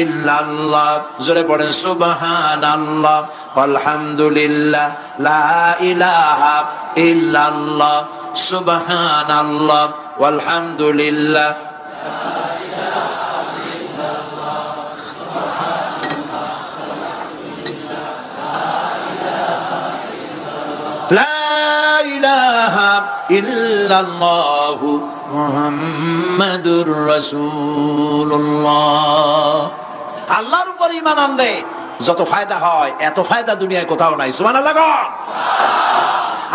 ইল্লাল্লাহ। জোরে পড়েন, সুবহানাল্লাহ ওয়ালহামদুলিল্লাহ লা ইলাহা ইল্লাল্লাহ, সুবহানাল্লাহ ওয়ালহামদুলিল্লাহ। লা ইলাহা ইল্লাল্লাহু মুহাম্মাদুর রাসূলুল্লাহ। আল্লাহর উপর ঈমান আনলে যত ফায়দা হয়, এত ফায়দা দুনিয়ায় কোথাও নাই। সুবহানাল্লাহ।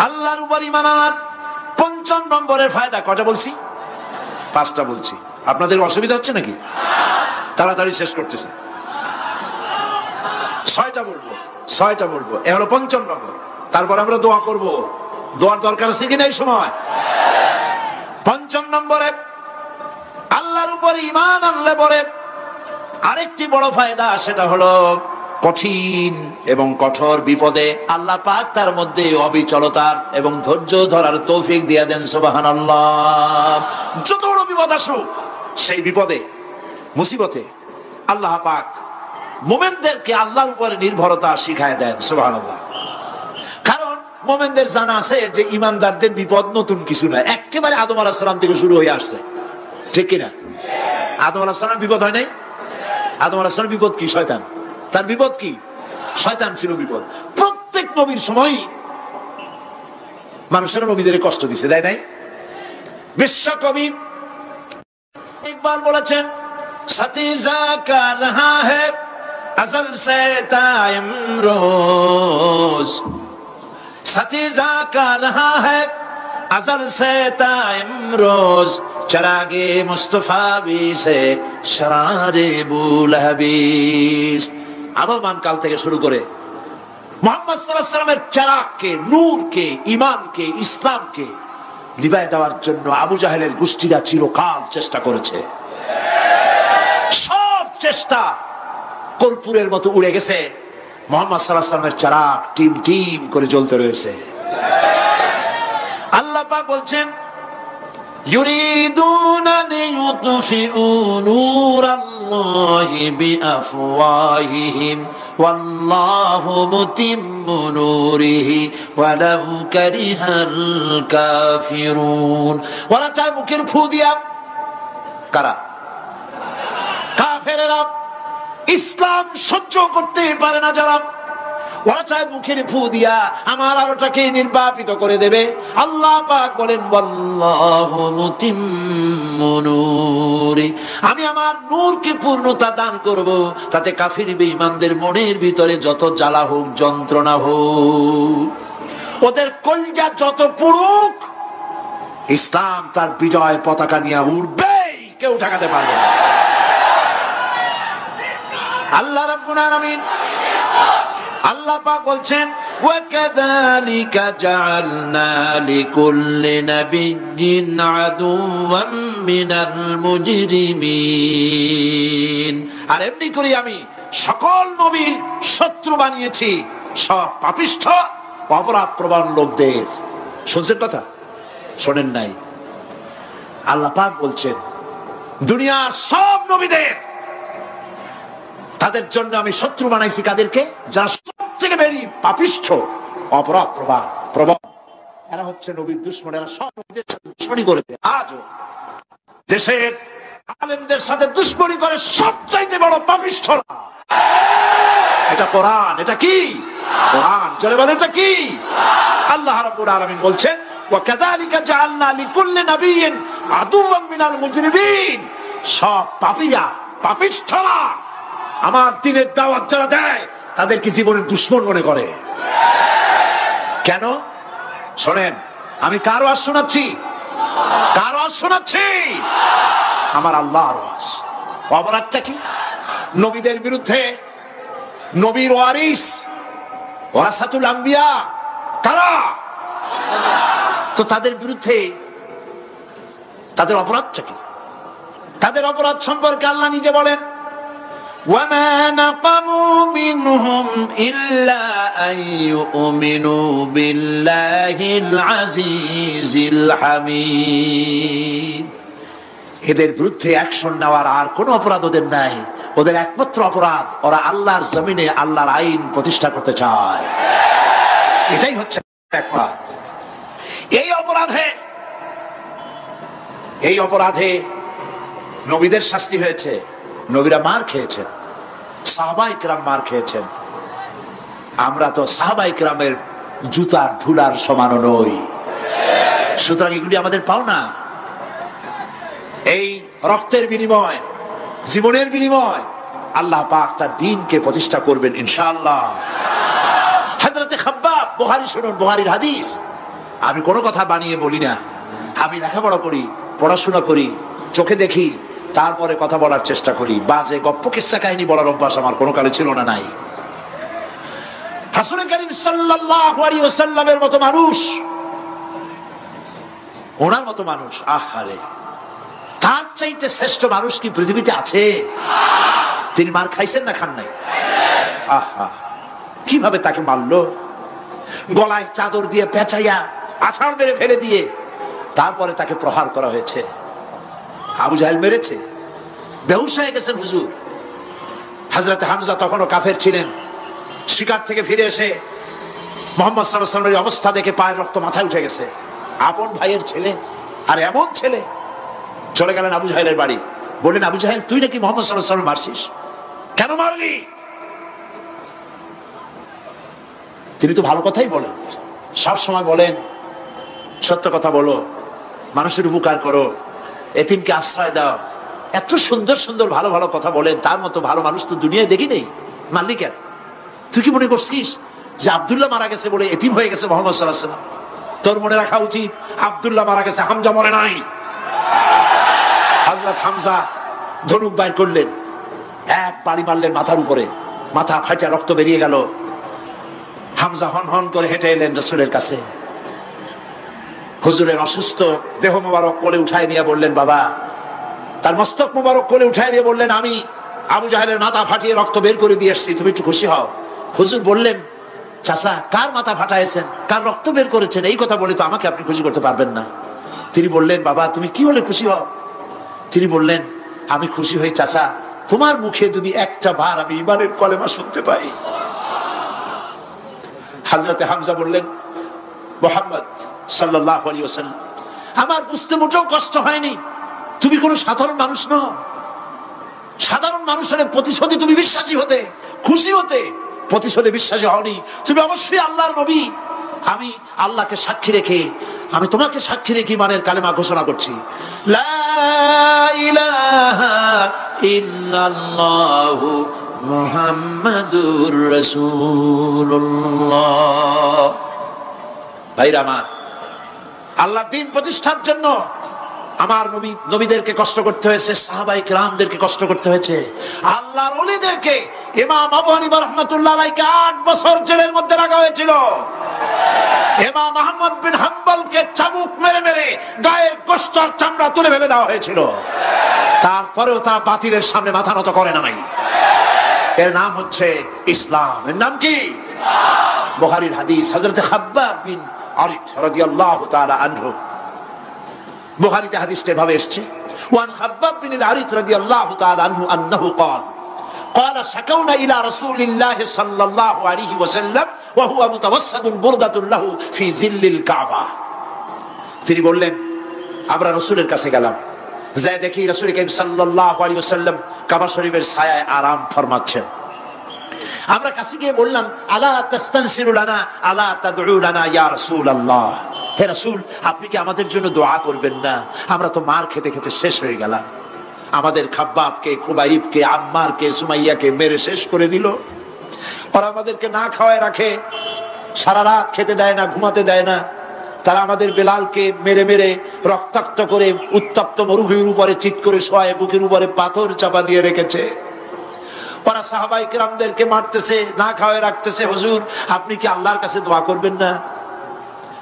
আল্লাহর উপর ঈমান আনার ৫ম নম্বরের ফায়দা কয়টা বলছি? 5টা বলছি। আপনাদের অসুবিধা হচ্ছে নাকি? তাড়াতাড়ি শেষ করতেছে। 6টা বলবো। এ হলো ৫ম নম্বর। তারপর আমরা দোয়া করব। দোয়ার দরকার আছে কিনা এই সময়? ৫ম নম্বরে আল্লাহর উপর ঈমান আনলে পরে আরেকটি বড় ফায়দা, সেটা হলো কঠিন এবং কঠোর বিপদে আল্লাহ পাক তার মধ্যে অবিচলতার এবং ধৈর্য ধরার তৌফিক দিয়ে দেন। সুবহানাল্লাহ। যত বড় বিপদ আসুক, সেই বিপদে মুসিবতে আল্লাহ পাক মুমিনদেরকে আল্লাহর উপরে নির্ভরতা শিখায় দেন। সুবহানাল্লাহ। কারণ মুমিনদের জানা আছে যে ইমানদারদের বিপদ নতুন কিছু নয়, একেবারে আদম আলাইহিস সালাম থেকে শুরু হয়ে আসছে। ঠিক কিনা? আদম আলাইহিস সালাম বিপদ হয় নাই? আদম আলাইহিস সালাম বিপদ কি? শয়তান। তার বিপদ কি? শয়তান ছিল বিপদ। প্রত্যেক নবীর সময় মানুষের নবীদের কষ্ট দিছে, তাই নাই? বিশ্বকবি ইকবাল বলেছেন, সতীজা কা রহা হ্যায় अज़ल से ता इमरोज, सतीजा का रहा है अज़ल से ता इमरोज, चरागे मुस्तफावी से शरारे बुलहबीस। আবহমান কাল থেকে শুরু করে মুহাম্মদ সাল্লাল্লাহু আলাইহি ওয়াসাল্লামের চিরাগকে, নূরকে, ঈমানকে, ইসলামকে নিভায় দেওয়ার জন্য আবু জাহেলের গোষ্ঠীরা চিরকাল চেষ্টা করেছে। সব চেষ্টা কর্পূরের মতো উড়ে গেছে, মুহাম্মদ সাল্লাল্লাহু আলাইহি ওয়াসাল্লামের চারাক টিম টিম করে জ্বলতে রয়েছে। আল্লাহ পাক বলছেন ইউরিদুনা লিইউতফিউ নূরাল্লাহি বিআফওয়াহিহিম ওয়াল্লাহু মুতিম্মু নূরিহি ওয়ালাউ কারিহাল কাফিরুন। ওরা চায় মুখের ফু দিয়া, কারা? কাফেরেরা, ইসলাম সহ্য করতে পারে না যারা, ওরা চায় মুখের ফু দিয়া আমার আলোটাকে নির্বাপিত করে দেবে। আল্লাহ পাক বলেন ওয়াল্লাহু মুতিম্মু নূরি, আমি আমার নূরকে পূর্ণতা দান করব, তাতে কাফির বেঈমানদের মনের ভিতরে যত জ্বালা হোক, যন্ত্রণা হোক, ওদের কলজা যত পুরুক, ইসলাম তার বিজয় পতাকা নিয়ে উঠবে, কেউ ঠেকাতে পারবে না। আল্লাহ রাব্বুল আলামিন, আল্লাহ পাক বলছেন ওয়াকাযালিকা জাআলনা লিকুল্লি নাবিয়্যিন আদুওয়াম মিনাল মুজরিমিন, আর এমনি করে আমি সকল নবীর শত্রু বানিয়েছি সব পাপিষ্ঠ অপরাধপ্রবণ লোকদের। শুনছেন কথা? শোনেন নাই? আল্লাহ পাক বলছেন দুনিয়ার সব নবীদের, তাদের জন্য আমি শত্রু বানাইছি কাদেরকে? যারা সব থেকে বেশি পাপিষ্ঠ অপরাধপ্রবণ, এরা হচ্ছে নবীর দুশমন। এরা সব নবীদের সাথে দুশমনি করেছে। আজও দেশের আলেমদের সাথে দুশমনি করে সবচাইতে বড় পাপিষ্ঠরা। এটা কোরআন। এটা কি কোরআন? চলে বলেন এটা কি? আল্লাহ রাব্বুল আলামিন বলছেন ওয়াকাযালিকা জাআলনা লিকুল্লি নাবিয়্যিন আদুওয়াম মিনাল মুজরিমিন, সব পাপীরা, পাপিষ্ঠরা আমার দ্বীনের দাওয়াত যারা দেয় তাদেরকে জীবনের দুশমন মনে করে। কেন? শোনেন, আমি কার ওয়াজ শোনাচ্ছি? কার ওয়াজ শোনাচ্ছি? আমার আল্লাহর ওয়াজ। অপরাধটা কি? নবীদের বিরুদ্ধে, নবীর ওয়ারিস ওয়ারাসাতুল আম্বিয়া কারা, তো তাদের বিরুদ্ধে তাদের অপরাধটা কি? তাদের অপরাধ সম্পর্কে আল্লাহ নিজে বলেন وَمَا نَقَمُوا مِنْهُمْ إِلَّا أَنْ يُؤْمِنُوا بِاللَّهِ الْعَزِيزِ الْحَمِيدِ। এদের বিরুদ্ধে অ্যাকশন নেওয়ার আর কোন অপরাধ ওদের নাই। ওদের একমাত্র অপরাধ, ওরা আল্লাহর জমিনে আল্লাহর আইন প্রতিষ্ঠা করতে চায়। এটাই হচ্ছে অপরাধ। এই অপরাধে নবীদের শাস্তি হয়েছে। নবীরা মার খেয়েছেন, সাহাবায়ে কেরাম মার খেয়েছেন। আমরা তো সাহাবায়ে কেরামের জুতার ধুলার সমানও নই। সুতরাং এগুলি আমাদের পাওনা। এই রক্তের বিনিময়, জীবনের বিনিময় আল্লাহ পাক তার দ্বীনকে প্রতিষ্ঠা করবেন ইনশাআল্লাহ। হযরতে খাব্বাব, বুখারী শুনুন, বুখারীর হাদিস। আমি কোনো কথা বানিয়ে বলি না। আমি লেখাপড়া করি, পড়াশোনা করি, চোখে দেখি, তারপরে কথা বলার চেষ্টা করি। বাজে গপ্প কিস্সা কাহিনী বলার অভ্যাস আমার কোনো কালে ছিল না, নাই। রাসূল করিম সাল্লাল্লাহু আলাইহি ওয়াসাল্লামের মতো মানুষ, ওনার মতো মানুষ, আহারে, তার চাইতে শ্রেষ্ঠ মানুষ কি পৃথিবীতে আছে? তিনি মার খাইছেন না খান নাই? আহা, কিভাবে তাকে মারলো! গলায় চাদর দিয়ে পেঁচাইয়া আছাড় মেরে ফেলে দিয়ে তারপরে তাকে প্রহার করা হয়েছে। আবু জাহেল মেরেছে, বেহুশ হয়ে গেছেন হুজুর। হযরতে হামজা তখনও কাফের ছিলেন। শিকার থেকে ফিরে এসে মুহাম্মদ সাল্লাল্লাহু আলাইহি ওয়াসাল্লামের অবস্থা দেখে পায়ের রক্ত মাথায় উঠে গেছে। আপন ভাইয়ের ছেলে, আর এমন ছেলে। চলে গেলেন আবু জাহেলের বাড়ি, বললেন আবু জাহেল, তুই নাকি মুহাম্মদ সাল্লাল্লাহু আলাইহি ওয়াসাল্লাম মারছিস, কেন মারলি? তিনি তো ভালো কথাই বলেন, সব সময় বলেন সত্য কথা বলো, মানুষের উপকার করো, এতিমকে আশ্রয় দাও। এত সুন্দর সুন্দর ভালো ভালো কথা বলেন, তার মতো ভালো মানুষ তো দুনিয়ায় দেখি নেই। মারলি কেন? তুই কি মনে করছিস যে আব্দুল্লাহ মারা গেছে বলে এতিম হয়ে গেছে মুহাম্মদ সাল্লাল্লাহু আলাইহি ওয়াসাল্লাম? তোর মনে রাখা উচিত আব্দুল্লাহ মারা গেছে, হামজা মরে নাই। হযরত হামজা ধনুক বাইর করলেন, এক বাড়ি মারলেন মাথার উপরে, মাথা ফাটা রক্ত বেরিয়ে গেল। হামজা হন হন করে হেঁটে এলেন রাসূলের কাছে। হুজুরের অসুস্থ দেহ মোবারক কোলে উঠায় নিয়ে বললেন বাবা, তার মস্তক মোবারক কোলে উঠায় নিয়ে বললেন আমি আবু জাহেলের মাথা ফাটিয়ে রক্ত বের করে দিয়ে এসছি, তুমি একটু খুশি হও। হুজুর বললেন, চাচা কার মাথা ফাটাইছেন, কার রক্ত বের করেছেন, এই কথা বলে তো আমাকে আপনি খুশি করতে পারবেন না। তিনি বললেন, বাবা তুমি কি হলে খুশি হও? তিনি বললেন, আমি খুশি হই চাচা তোমার মুখে যদি একটা বার আমি ঈমানের কলেমা শুনতে পাই। হযরতে হামজা বললেন, মুহাম্মদ সাল্লাল্লাহু আলাইহি ওয়াসাল্লাম, আমার বুঝতে মোটেও কষ্ট হয়নি, তুমি কোনো সাধারণ মানুষ নও। সাধারণ মানুষের প্রতিশোধে তুমি বিশ্বাসী হতে, খুশি হতে, প্রতিশোধে বিশ্বাসী হওনি, তুমি অবশ্যই আল্লাহর নবী। আমি আল্লাহকে সাক্ষী রেখে, আমি তোমাকে সাক্ষী রেখে ঈমানের কালেমা ঘোষণা করছি, লা ইলাহা ইল্লাল্লাহু মুহাম্মাদুর রাসূলুল্লাহ। ভাইরা আমার, আল্লাহর দ্বীন প্রতিষ্ঠার জন্য আমার নবীদেরকে কষ্ট করতে হয়েছে, সাহাবায়ে কেরামদেরকে কষ্ট করতে হয়েছে, আল্লাহর ওলিদেরকে, ইমাম আবু হানিফা রাহমাতুল্লাহ আলাইহি 8 বছর জেলের মধ্যে রাখা হয়েছিল। ইমাম আহমদ বিন হাম্বলকে চাবুক মেরে মেরে গায়ের গোশত আর চামড়া তুলে ফেলে দেওয়া হয়েছিল। তারপরেও তারা বাতিলের সামনে মাথা নত করে নাই। এর নাম হচ্ছে ইসলাম। এর নাম কি? বুখারীর হাদিস, হযরত খাব্বাব বিন আরিত রাদিয়াল্লাহু তাআলা আনহু, বুখারীতে হাদিসটা এভাবে এসেছে, ওয়ান খাব্বাব বিন আরিত রাদিয়াল্লাহু তাআলা আনহু আন্নাহু قال شكونا الى رسول الله صلى الله عليه وسلم وهو متوسد بردة له في ظل الكعبة। তিনি বললেন, আমরা রাসূলের কাছে গেলাম, যাই দেখি রাসূল করিম সাল্লাল্লাহু আলাইহি ওয়াসাল্লাম কাবা শরীফের ছায়ায় আরাম ফরমাচ্ছেন। আমরা কাছে গিয়ে বললাম, আলা তাস্তানসিরু লানা আলা তাদউ লানা ইয়া রাসূলুল্লাহ, হে রাসূল আপনি কি আমাদের জন্য দোয়া করবেন না? আমরা তো মার খেতে খেতে শেষ হয়ে গেলাম, আমাদের খাব্বাবকে, খুবাইবকে, আম্মারকে, সুমাইয়াকে মেরে শেষ করে দিল। ওরা আমাদেরকে না খাওয়ায় রাখে, সারা রাত খেতে দেয় না, ঘুমাতে দেয় না। তারা আমাদের বেলালকে মেরে মেরে রক্তাক্ত করে উত্তপ্ত মরুভূমির উপরে চিৎ করে শোয়ায়, বুকের উপরে পাথর চাপা দিয়ে রেখেছে। ওরা সাহাবায়ে কেরামদেরকে মারতেছে, না খাওয়ায় রাখতেছে। হুজুর আপনি কি আল্লাহর কাছে দোয়া করবেন না?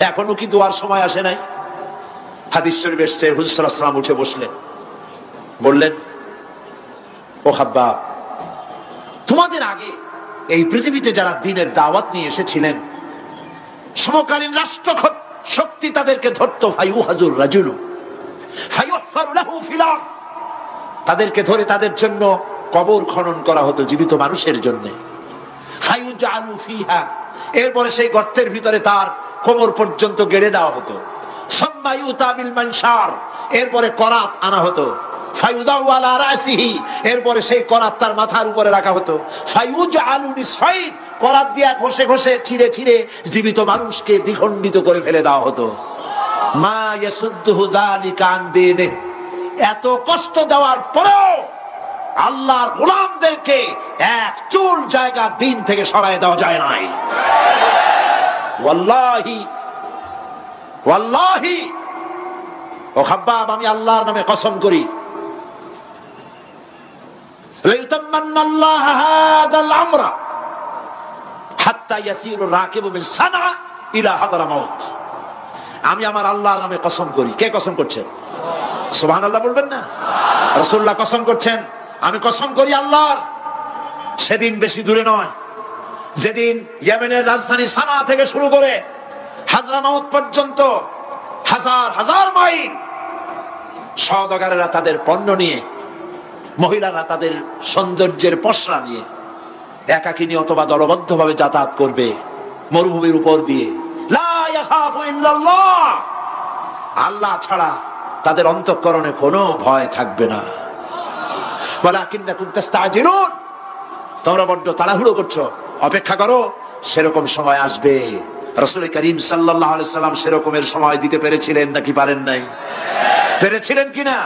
এখনো কি দোয়ার সময় আসে নাই? হাদিস শরীফ এসেছে, হুজুর সাল্লাল্লাহু আলাইহি ওয়াসাল্লাম উঠে বসলেন, বললেন, ও খাব্বাব, তোমাদের আগে এই পৃথিবীতে যারা দ্বীনের দাওয়াত নিয়ে এসেছিলেন, সমকালীন রাষ্ট্র শক্তি তাদেরকে ধরতো, ফায়ুহাজুর রাজুলু ফায়ুহফারু লাহু ফিল আরদ, তাদেরকে ধরে তাদের জন্য কবর খনন করা হতো জীবিত মানুষের জন্য। ফায়ুজআলু ফিহা, এরপরে সেই গর্তের ভিতরে তার কোমর পর্যন্ত গেড়ে দেওয়া হতো। সুম্মা ইউতা বিল মানশার, এরপরে করাত আনা হতো। ফায়ুদাউ আলা রাসিহি, এরপরে সেই করাত তার মাথার উপরে রাখা হতো। ফায়ুজআলু নিসফাইন, করাত দিয়া ঘষে ঘষে ছিঁড়ে ছিঁড়ে জীবিত মানুষকে দ্বিখণ্ডিত করে ফেলে দেওয়া হতো। মা ইয়াসুদ্দুহু যালিকা আন দীনিহি, এত কষ্ট দেওয়ার পরেও আল্লাহর গোলামদেরকে এক চুল জায়গা দ্বীন থেকে সরায় দেওয়া যায় নাই। ওয়াল্লাহি ওয়াল্লাহি, ও খাব্বাব আমি আল্লাহর নামে কসম করি, লাইতামান্নাল্লাহু হাদাল আমরা হাত্তা ইয়াসিরু রাকিবু মিন সানআ ইলা হাদরামাউত, আমি আমার আল্লাহর নামে কসম করি। কে কসম করছেন? সুবহানাল্লাহ বলবেন না? রাসূলুল্লাহ কসম করছেন, আমি কসম করি আল্লাহর, সেদিন বেশি দূরে নয়, যেদিন ইয়েমেনের রাজধানী সানা থেকে শুরু করে হাজরামাউত পর্যন্ত হাজার হাজার মাইল সওদাগরেরা তাদের পণ্য নিয়ে, মহিলারা তাদের সৌন্দর্যের পসরা নিয়ে একাকিনী অথবা দলবদ্ধভাবে যাতায়াত করবে মরুভূমির উপর দিয়ে। লা ইয়াখাফু ইল্লাল্লাহ, আল্লাহ ছাড়া তাদের অন্তঃকরণে কোনো ভয় থাকবে না। ওয়ালাকিন্নাকুম তাস্তাজিলুন, তোমরা বড্ড তাড়াহুড়ো করছো, অপেক্ষা করো, সেরকম সময় আসবে। রাসূল করিম সাল্লাল্লাহু আলাইহি সাল্লাম সেরকমের সময় দিতে পেরেছিলেন নাকি পারেন নাই? পেরেছিলেন কিনা?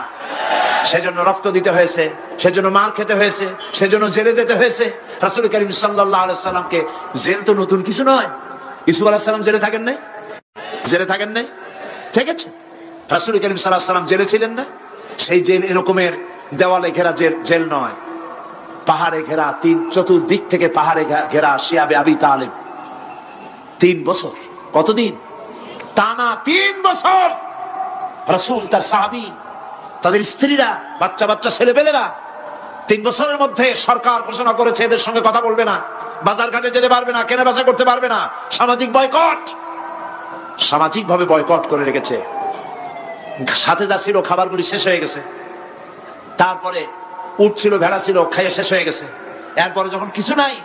সেজন্য রক্ত দিতে হয়েছে, সেজন্য মার খেতে হয়েছে, সেজন্য জেলে যেতে হয়েছে। রাসূল করিম সাল্লাল্লাহু আলাইহি সাল্লামকে, জেল তো নতুন কিছু নয়। ইউসুফ আলাইহিস সালাম জেলে থাকেন নাই? জেলে থাকেন নাই? ঠিক আছে, রাসূল করিম সাল্লাল্লাহু আলাইহি সাল্লাম জেলে ছিলেন না? সেই জেল এরকমের দেওয়ালে ঘেরা জেল নয়, পাহাড়ে ঘেরা, চতুর্দিক থেকে পাহাড়ে ঘেরা শিয়াবে আবি তালেব। 3 বছর, কতদিন? টানা 3 বছর রাসূল, তার সাহাবী, তাদের স্ত্রীরা, বাচ্চা বাচ্চা ছেলেপেলেরা 3 বছরের মধ্যে সরকার ঘোষণা করেছে এদের সঙ্গে কথা বলবে না, বাজার ঘাটে যেতে পারবে না, কেনা বেচা করতে পারবে না, সামাজিক বয়কট, সামাজিক ভাবে বয়কট করে রেখেছে। সাথে যা ছিল খাবারগুলি শেষ হয়ে গেছে, তারপরে উট ছিল, ভেড়া ছিল, খাইয়ে শেষ হয়ে গেছে। এরপরে যখন কিছু নাই,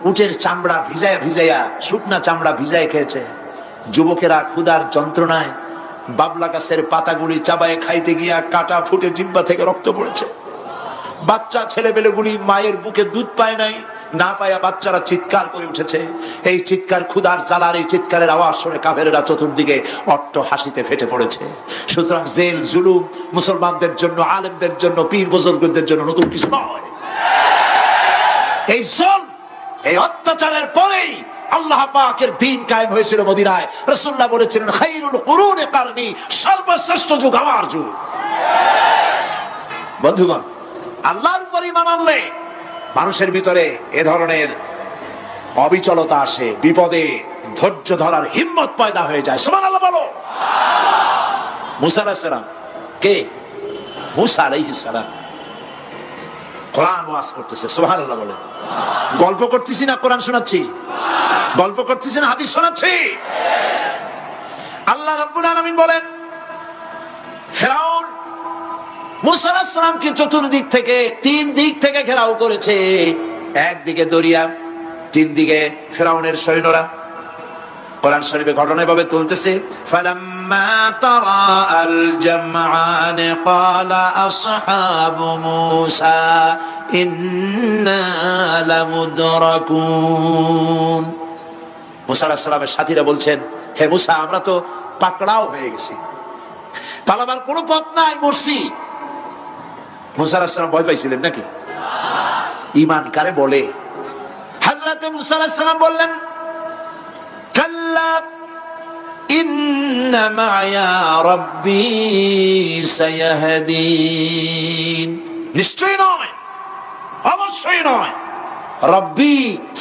উটের চামড়া ভিজাইয়া ভিজাইয়া, শুকনা চামড়া ভিজায় খেয়েছে। যুবকেরা ক্ষুধার যন্ত্রণায় বাবলা গাছের পাতাগুলি চাবায়ে খাইতে গিয়া কাটা ফুটে জিহ্বা থেকে রক্ত পড়েছে। বাচ্চা ছেলেবেলেগুলি মায়ের বুকে দুধ পায় নাই, না পায়া বাচ্চারা চিৎকার করে উঠেছে। এই চিৎকার, ক্ষুধার জ্বালার এই চিৎকারের আওয়াজ শুনে কাফেরেরা চতুর্দিকে অট্ট হাসিতে ফেটে পড়েছে। সুতরাং জেল জুলুম মুসলমানদের জন্য, আলেমদের জন্য, পীর বুজুর্গদের জন্য নতুন কিছু নয়। এই জুলম, এই অত্যাচারের পরেই আল্লাহ পাকের দ্বীন কায়েম হয়েছিল মদিনায়। রাসূলুল্লাহ বলেছিলেন, খায়রুল কুরুনি কারনি, সর্বশ্রেষ্ঠ যুগ আমার যুগ। বন্ধুগণ, আল্লাহর উপর ঈমান আনলে মানুষের ভিতরে এ ধরনের অবিচলতা আসে, বিপদে ধৈর্য ধরার হিম্মত পয়দা হয়ে যায়। সুবহানাল্লাহ বলো। মুসা আলাইহিস সালাম কে? মুসা আলাইহিস সালাম কোরআন ওয়াজ করতেছে। সুবহানাল্লাহ বলে। গল্প করতেছি না কোরআন শোনাচ্ছি? গল্প করতেছি না হাদিস শোনাচ্ছি? আল্লাহ রাব্বুল আলামিন বলেন, ফিরআউন মুসা আলাইহিস সালামকে চতুর্দিক থেকে, 3 দিক থেকে ঘেরাও করেছে। একদিকে দরিয়া, 3 দিকে ফিরআউনের সৈন্যরা। কোরআন শরীফে ঘটনা এভাবে তুলতেছে, ফালাম্মা তারাআল জামআন ক্বালা আসহাবু মূসা ইন্না লামুদরাকুন। মুসা আলাইহিস সালামের সাথীরা বলছেন, হে মুসা, আমরা তো পাকড়াও হয়ে গেছি, পালাবার কোনো পথ নাই, মরছি। মুসা আলাইহিস সালাম ভয় পাইছিলেন নাকি? ঈমান কারে বলে? হযরত মুসা আলাইহিস সালাম বললেন, কাল্লা ইন্না মা'য়া রাব্বী সায়াহদিন। নিশ্চয়ই নয়, অবশ্যই নয়, রব্বী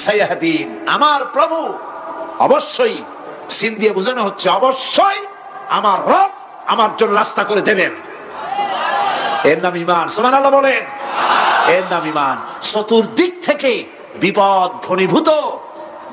সায়াহদিন, আমার প্রভু অবশ্যই, সিন দিয়ে বোঝানো হচ্ছে অবশ্যই আমার রব আমার জন্য রাস্তা করে দেবেন। এর নাম ঈমান। সুবহানাল্লাহ বলেন। এর নাম ঈমান। চতুর্দিক থেকে বিপদ ঘনীভূত,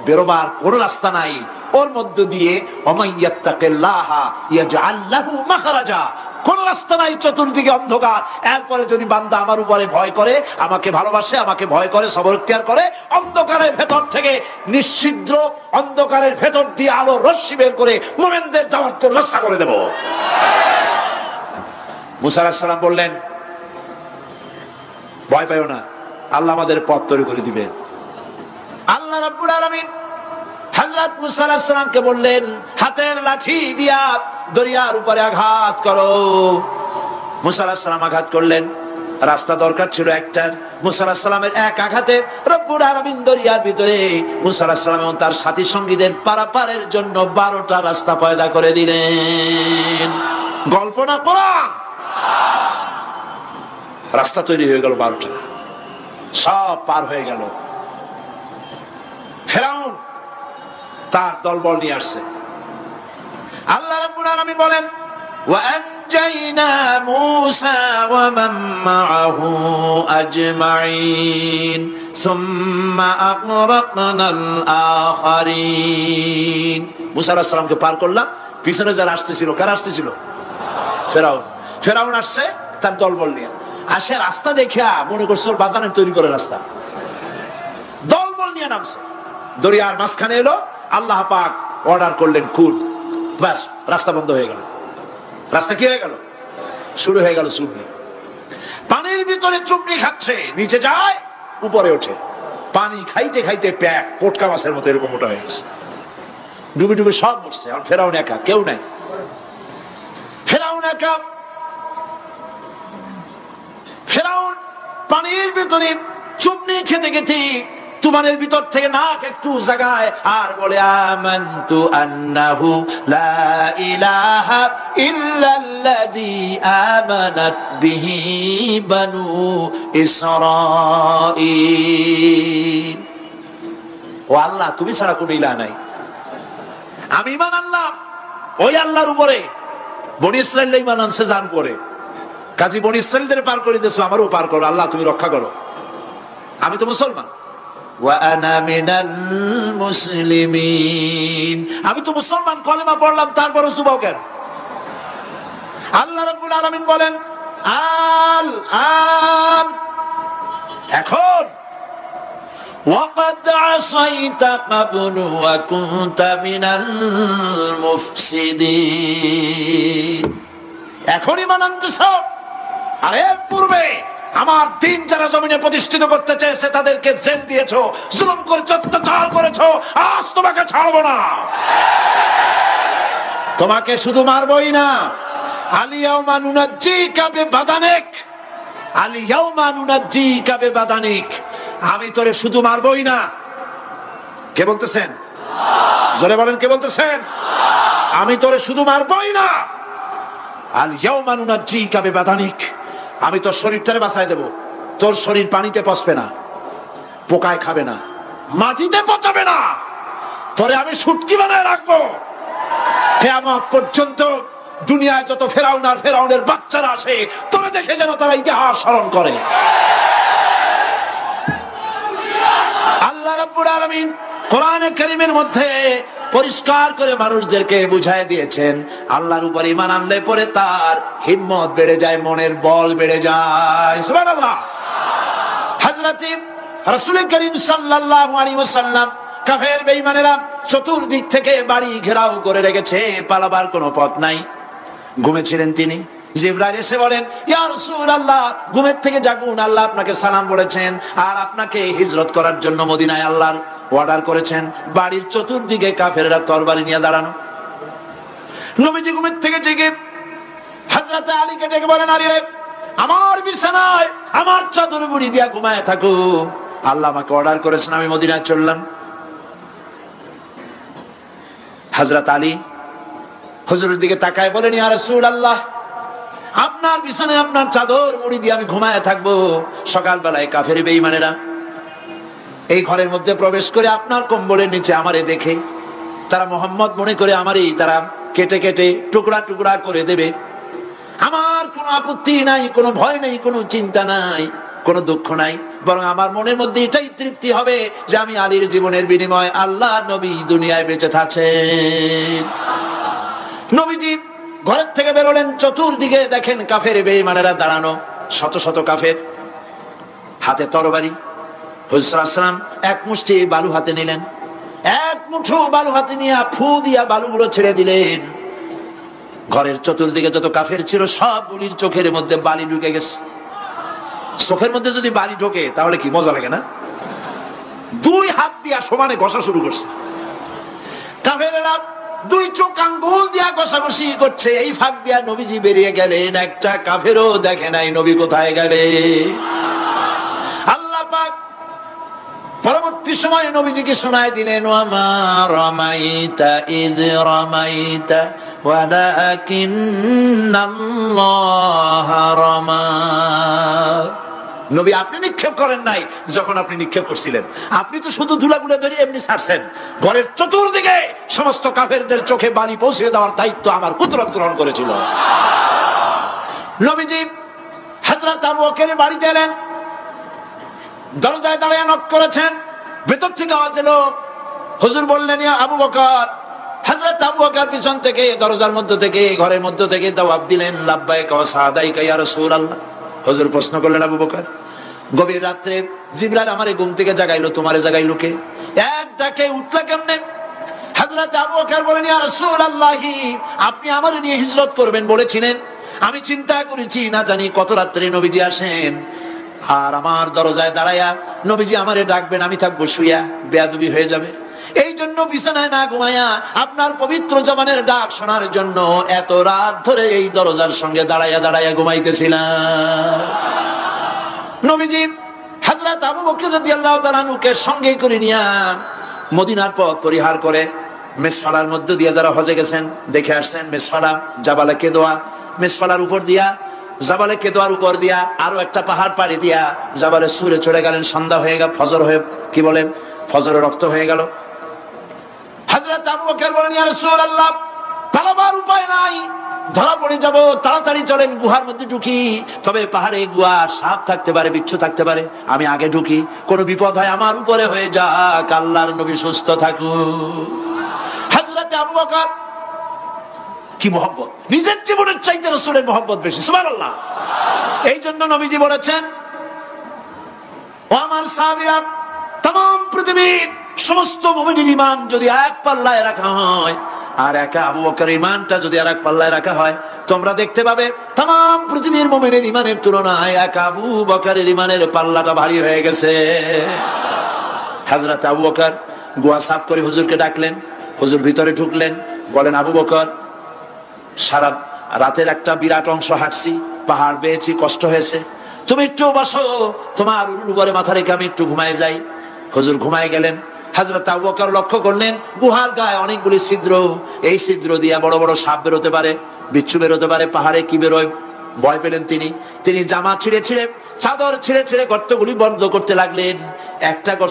বেরোবার কোন রাস্তা নাই। ওর মধ্য দিয়ে ওমাইয়াত্তাকিল্লাহ ইয়াজআল লাহু মাখরাজা, কোন রাস্তা নাই, চতুর্দিকে অন্ধকার। এরপরে যদি বান্দা আমার উপরে ভয় করে, আমাকে ভালোবাসে, আমাকে ভয় করে, সবর ইখতিয়ার করে, অন্ধকারের ভেতর থেকে, নিশ্ছিদ্র অন্ধকারের ভেতর দিয়ে আলো রশ্মি বের করে মুমিনদের যাওয়ার জন্য রাস্তা করে দেব। মুসা আলাইহিস সালাম বললেন, ভয় পাইও না, আল্লাহ আমাদের পথ তৈরি করে দিবেন। আল্লাহ রাব্বুল আলামিন হযরত মুসা আলাইহিস সালামকে বললেন, হাতের লাঠি দিয়া দরিয়ার উপরে আঘাত করো। মুসা আলাইহিস সালাম আঘাত করলেন। রাস্তা দরকার ছিল একটা। মুসা আলাইহিস সালামের এক আঘাতে রব্বুল আলামিন দরিয়ার ভিতরে মুসা আলাইহিস সালাম এবং তার সাথী সঙ্গীদের পারাপারের জন্য 12টা রাস্তা পয়দা করে দিলেন। গল্প না কোরআন। রাস্তা তৈরি হয়ে গেল 12টা, সব পার হয়ে গেল। ফিরআউন তার দলবল নিয়ে আসছে। আল্লাহ রাব্বুল আলামিন বলেন, ওয়া আনজাইনা মূসা ওয়া মান মাআহু আজমাইন সুম্মা আগরাকনাল আখারিন। মুসা আলাইহিস সালামকে পার করলাম, পিছনে যারা আসতেছিল, কারা আসতেছিল? ফিরআউন। ফিরআউন আসছে তার দলবল নিয়ে। আসে রাস্তা দেখিয়া মনে করছে ওর বাজারে তৈরি করে রাস্তা, দলবল নিয়ে নামছে। দরিয়ার মাঝখানে এলো, আল্লাহ পাক অর্ডার করলেন কুল, বাস রাস্তা বন্ধ হয়ে গেল। রাস্তা কি হয়ে গেল? শুরু হয়ে গেল চুবনি। পানির ভিতরে চুবনি খাচ্ছে, নিচে যায়, উপরে ওঠে। পানি খাইতে খাইতে প্যাক পোটকা মাছের মতো এরকম মোটা হয়ে গেছে। ডুবে ডুবে সব মরছে। এখন ফেরাউন একা, কেউ নাই। ফেরাউন একা। ফেরাউন পানির ভিতরে চুবনি খেতে খেতে তুমানের ভিতর থেকে নাক একটু জাগায় আর বলে, আমানতু আন্নাহু লা ইলাহা ইল্লাল্লাযী আমানাত বিহি বানু ইসরাঈল। ও আল্লাহ, তুমি ছাড়া কোনো ইলাহ নাই, আমি ঈমান আনলাম ওই আল্লাহর উপরে। বনি ইসরাঈল ঈমান আনছে যার উপরে, কাজী বনি ইসরাঈলদের পার করে দিয়েছো, আমারও পার করো। আল্লাহ তুমি রক্ষা করো। আমি তো মুসলমান। ওয়া আনা মিনাল মুসলিমিন, আমি তো মুসলমান, কলেমা পড়লাম, তারপরও যুবক কেন? আল্লাহ রাব্বুল আলামিন বলেন আল আন, এখন ওয়াকাদ আসাইতা ক্বাবলু ওয়া কুনতা মিনাল মুফসিদিন, এখন ঈমান আনতেছ, আর এর পূর্বে আমার দিন যারা জমিনে প্রতিষ্ঠিত করতে চেয়েছে তাদেরকে জেল দিয়েছো, জুলুম করেছো, অত্যাচার করেছো, আজ তোমাকে ছাড়বো না। তোমাকে শুধু মারবই না, আলিয়াউমা নুনাজ্জিকা বিবাদানিক, আলিয়াউমা নুনাজ্জিকা বিবাদানিক, আমি তোরে শুধু মারবই না। কে বলতেছেন? জোরে বলেন, কে বলতেছেন? আমি তোরে শুধু মারবই না, আলিয়াউমা নুনাজ্জিকা বিবাদানিক, আমি তোর শরীরটারে বাঁচায় দেব। তোর শরীর পানিতে পচবে না, পোকায় খাবে না, মাটিতে পচাবে না, তোরে আমি শুটকি বানায় রাখবো। কিয়ামত পর্যন্ত দুনিয়ায় যত ফেরাউন আর ফেরাউনের বাচ্চারা আসে, তোরে দেখে যেন তারা ইতিহাস স্মরণ করে। আল্লাহ রাব্বুল আলামিন কোরআনে কারীমের মধ্যে পরিষ্কার করে মানুষদেরকে বুঝায় দিয়েছেন, আল্লাহর উপর ঈমান আনলে পরে তার হিম্মত বেড়ে যায়, মনের বল বেড়ে যায়। সুবহানাল্লাহ। হযরত রাসূল করিম সাল্লাল্লাহু আলাইহি ওয়াসাল্লাম কাফের বেঈমানেরা চতুর্দিক থেকে বাড়ি ঘেরাও করে রেখেছে, পালাবার কোনো পথ নাই। ঘুমেছিলেন তিনি, জিবরাইল এসে বলেন, ইয়া রাসূলুল্লাহ, ঘুমের থেকে জাগুন, আল্লাহ আপনাকে সালাম বলেছেন আর আপনাকে হিজরত করার জন্য মদিনায় আল্লাহর অর্ডার করেছেন। বাড়ির চতুর্দিকে কাফেররা তরবারি নিয়ে দাঁড়ানো। নবীজি ঘুমের থেকে জেগে হযরত আলীকে ডেকে বলেন, আলী রে, আমার বিছানায় আমার চাদর মুড়ি দিয়া ঘুমায় থাকো, আল্লাহ আমাকে অর্ডার করেছেন, আমি মদিনায় চললাম। হযরত আলী হুজুরের দিকে তাকায় বলেন, ইয়া রাসূলুল্লাহ, আপনার বিছানায় আপনার চাদর মুড়ি দিয়ে আমি ঘুমায় থাকবো, সকালবেলায় কাফের বেঈমানেরা এই ঘরের মধ্যে প্রবেশ করে আপনার কম্বলের নিচে আমারে দেখে তারা মোহাম্মদ মনে করে আমারই তারা কেটে কেটে টুকরা টুকরা করে দেবে। আমার কোনো আপত্তি নাই, কোনো ভয় নাই, কোনো চিন্তা নাই, কোনো দুঃখ নাই, বরং আমার মনের মধ্যে এটাই তৃপ্তি হবে যে আমি আলীর জীবনের বিনিময়ে আল্লাহ নবী দুনিয়ায় বেঁচে থাকছেন। নবীজি ঘরের থেকে বেরোলেন, চতুর্দিকে দেখেন কাফের বেঈমানেরা দাঁড়ানো, শত শত কাফের, হাতে তরবারি। হুজুর সাল্লাল্লাহু আলাইহি ওয়াসাল্লাম এক মুষ্টি বালু হাতে নিলেন, এক মুঠো বালু হাতে নিয়ে ফু দিয়া বালুগুলো ছেড়ে দিলেন। ঘরের চতুর্দিকে যত কাফের ছিল সবগুলির চোখের মধ্যে বালি ঢুকে গেছে। চোখের মধ্যে যদি বালি ঢোকে তাহলে কি মজা লাগে না? দুই হাত দিয়া সমানে ঘষা শুরু করছে কাফেরেরা, দুই চোখ আঙ্গুল দিয়া ঘষাঘষি করছে। এই ফাঁক দিয়া নবীজি বেরিয়ে গেলেন, একটা কাফেরও দেখে নাই নবী কোথায় গেলে। আল্লাহ পাক পরবর্তী সময়ে নবীজিকে শোনায় দিলেন, ওয়ামা রামাইতা ইয রামাইতা ওয়ালাকিন্নাল্লাহ রামা। নবী, আপনি নিক্ষেপ করেন নাই যখন আপনি নিক্ষেপ করছিলেন, আপনি তো শুধু ধুলাগুলো ধরে এমনি ছাড়ছেন। ঘরের চতুর্দিকে সমস্ত কাফেরদের চোখে বালি পৌঁছে দেওয়ার দায়িত্ব আমার কুদরত গ্রহণ করেছিল। নবীজি হযরত আবু বকরের বাড়িতে এলেন, দরজায় দাঁড়িয়ে নক করেছেন, ভেতর থেকে আওয়াজ এলো। হুজুর বললেন, ইয়া আবু বকর। হযরত আবু বকর পিছন থেকে দরজার মধ্য থেকে ঘরের মধ্য থেকে জবাব দিলেন, লাব্বাইকা ওয়া সাদাইকা ইয়া রাসূলুল্লাহ। হুজুর প্রশ্ন করলেন, আবু বকর, গভীর রাত্রে জিবরাইল আমারে ঘুম থেকে জাগাইলো, তোমারে জাগাইলো কে? এক ডাকে উঠলা কেমনে? হযরত আবু বকর বলেন, ইয়া রাসূলুল্লাহ, আপনি আমারে নিয়ে হিজরত করবেন বলেছিলেন, আমি চিন্তা করেছি না জানি কত রাত্রে নবীজি আসেন, আর আমার দরজায় দাঁড়ায়া নবীজি আমারে ডাকবেন, আমি থাকবো শুইয়া, বেয়াদবি হয়ে যাবে। এই জন্য বিছানায় না ঘুমায়া আপনার পবিত্র জবানের ডাক শোনার জন্য এত রাত ধরে এই দরজার সঙ্গে দাঁড়াইয়া দাঁড়াইয়া ঘুমাইতেছিলাম। নবীজি হযরত আবু বকর রাদিয়াল্লাহু তাআলা আনহুকে সঙ্গে করে নিয়া মদিনার পথ পরিহার করে মেসফালার মধ্য দিয়ে যারা হজে গেছেন দেখে আসছেন, মেসফালা জাবালে কেদোয়া, মেসফালার উপর দিয়া জাবালে কেদোয়ার উপর দিয়া আরো একটা পাহাড় পাড়ি দিয়া জাবালে সুরে চড়ে গেলেন। সন্ধ্যা হয়ে গেল, ফজর হয়ে কি বলে ফজরের রক্ত হয়ে গেল। হযরত আবু বকর বলেন, ইয়া রাসূলুল্লাহ, পালাবার উপায় নাই, ধরা পড়ে যাব, তাড়াতাড়ি চলেন গুহার মধ্যে ঢুকি। তবে পাহাড়ে গুহা, সাপ থাকতে পারে, বিচ্ছু থাকতে পারে, আমি আগে ঢুকি, কোনো বিপদ হয় আমার উপরে হয়ে যাক, আল্লাহর নবী সুস্থ থাকুক। হযরত আবু বকর কি মহব্বত, নিজের জীবনের চাইতে রাসূলের মহব্বত বেশি, সুবহানাল্লাহ। এই জন্য নবীজি বলেছেন, ও আমার সাহাবীরা, तमाम পৃথিবীর সমস্ত মুমিনের ঈমান যদি এক পাল্লায় রাখা হয়, আর একা আবু বকরের ঈমানটা যদি আরেক পাল্লায় রাখা হয়, তোমরা দেখতে পাবে तमाम পৃথিবীর মুমিনের ঈমানের তুলনায় একা আবু বকরের ঈমানের পাল্লাটা ভারী হয়ে গেছে। হযরত আবু বকর গুহা সাফ করে হুজুরকে ডাকলেন, হুজুর ভিতরে ঢুকলেন, বলেন, আবু বকর, সারা রাতের একটা বিরাট অংশ হাঁটছি, পাহাড় বেয়েছি, কষ্ট হয়েছে, তুমি একটু বসো, তোমার উরুর উপরে মাথা রেখে আমি একটু ঘুমায় যাই। হুজুর ঘুমায় গেলেন। হযরত আবু বকর লক্ষ্য করলেন গুহার গায়ে অনেকগুলি ছিদ্র, এই ছিদ্র দিয়ে বড় বড় সাপ বেরোতে পারে, বিচ্ছু বেরোতে পারে, পাহাড়ে কি বেরোয়, ভয় পেলেন তিনি জামা ছিঁড়ে ছিঁড়ে, চাদর ছিঁড়ে ছিঁড়ে গর্তগুলি বন্ধ করতে লাগলেন।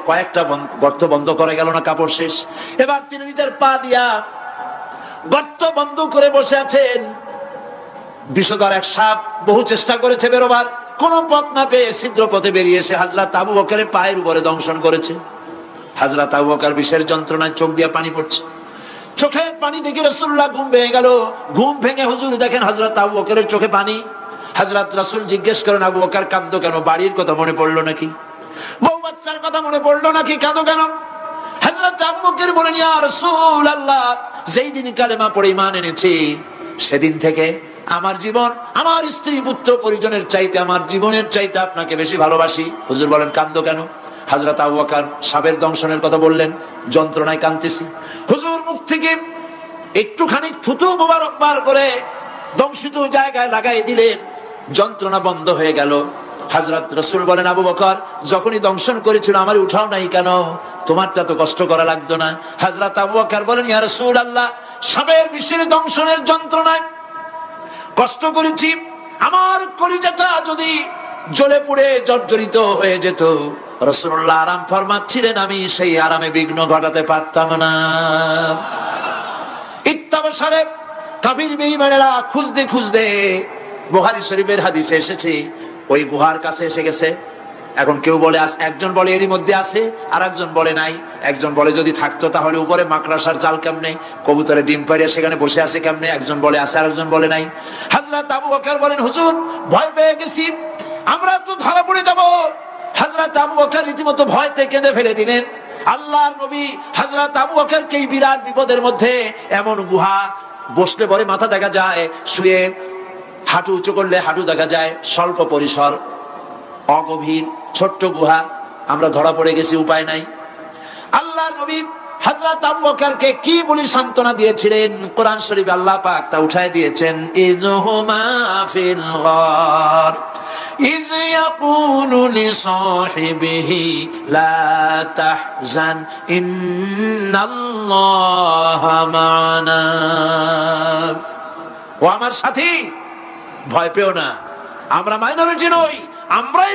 কয়েকটা গর্ত বন্ধ করে গেল না, কাপড় শেষ। এবার তিনি নিজের পা দিয়া গর্ত বন্ধ করে বসে আছেন। বিষধর এক সাপ বহু চেষ্টা করেছে বেরোবার, কোন পথ না পেয়ে ছিদ্র পথে বেরিয়ে এসে হযরত আবু বকরের পায়ের উপরে দংশন করেছে। হযরত আবু বকর বিষের যন্ত্রণায় চোখ দিয়ে পানি পড়ছে, চোখের পানি দেখে রাসূলুল্লাহ ঘুম ভেঙে গেল। ঘুম ভেঙে হুজুর দেখেন হযরত আবু বকরের চোখে পানি। হযরত রাসূল জিজ্ঞেস করেন, আবু বকর কাঁদো কেন? বাড়ির কথা মনে পড়লো নাকি? বউ বাচ্চার কথা মনে পড়লো নাকি? কাঁদো কেন? হযরত আবু বকর বলেন, ইয়া রাসূলুল্লাহ, যেই দিন কালেমা পড়ে ঈমান এনেছি, সেদিন থেকে আমার জীবন, আমার স্ত্রী পুত্র পরিজনের চাইতে, আমার জীবনের চাইতে আপনাকে বেশি ভালোবাসি। হুজুর বলেন, কাঁদো কেন? হযরত আবু বকর সাপের দংশনের কথা বললেন, যন্ত্রণায় কাঁদতেছি। হুজুর মুখ থেকে একটুখানি থুতু মোবারক বার করে দংশিত জায়গায় লাগাই দিলেন, যন্ত্রণা বন্ধ হয়ে গেল। হযরত রাসূল বলেন, আবু বকর, যখনই দংশন করেছিল আমার উঠাও নাই কেন? তোমারটা তো কষ্ট করা লাগতো না। হযরত আবু বকর বলেন, ইয়া রাসূলুল্লাহ, সাপের বিষের দংশনের যন্ত্রণায় কষ্ট করেছি, আমার কলিজাটা যদি জ্বলে পুড়ে জর্জরিত হয়ে যেত, রাসূলুল্লাহ আরাম ফরমাচ্ছিলেন, আমি সেই আরামে বিঘ্ন ঘটাতে পারতাম না। ইত্তাবসারে কাফির বেঈমানেরা খুঁজতে খুঁজতে, বুখারী শরীফের হাদিসে এসেছে, ওই গুহার কাছে এসে গেছে। এখন কেউ বলে একজন বলে এরই মধ্যে আছে, আর একজন বলে নাই। একজন বলে যদি থাকতো তাহলে উপরে মাকড়াসার চাল কেমনে, কবুতরের ডিম পাড়িয়ে সেখানে বসে আছে কেমনে? একজন বলে আছে, আর একজন বলে নাই। হযরত আবু বকর বলেন, হুজুর ভয় পেয়ে গেছি, আমরা তো ধরা পড়ে যাব। হযরত আবু বকর রীতিমতো ভয়তে কেঁদে ফেলে দিলেন। আল্লাহর নবী হযরত আবু বকরকে এই বিরাট বিপদের মধ্যে, এমন গুহা, বসলে পরে মাথা দেখা যায়, শুয়ে হাঁটু উঁচু করলে হাঁটু দেখা যায়, স্বল্প পরিসর, অগভীর ছোট্ট গুহা, আমরা ধরা পড়ে গেছি, উপায় নাই। আল্লাহর নবী হযরত আবু বকরকে কি বলে সান্ত্বনা দিয়েছিলেন, কোরআন শরীফে আল্লাহ পাক তা উঠায় দিয়েছেন। ইযহুমা ফিল গার ইয ইয়াকুলু লিসাহিবিহি লা তাহজান ইন্নাল্লাহা মা'ানা। ও আমার সাথী, ভয় পেও না, আমরা মাইনরিটি নই, আমরাই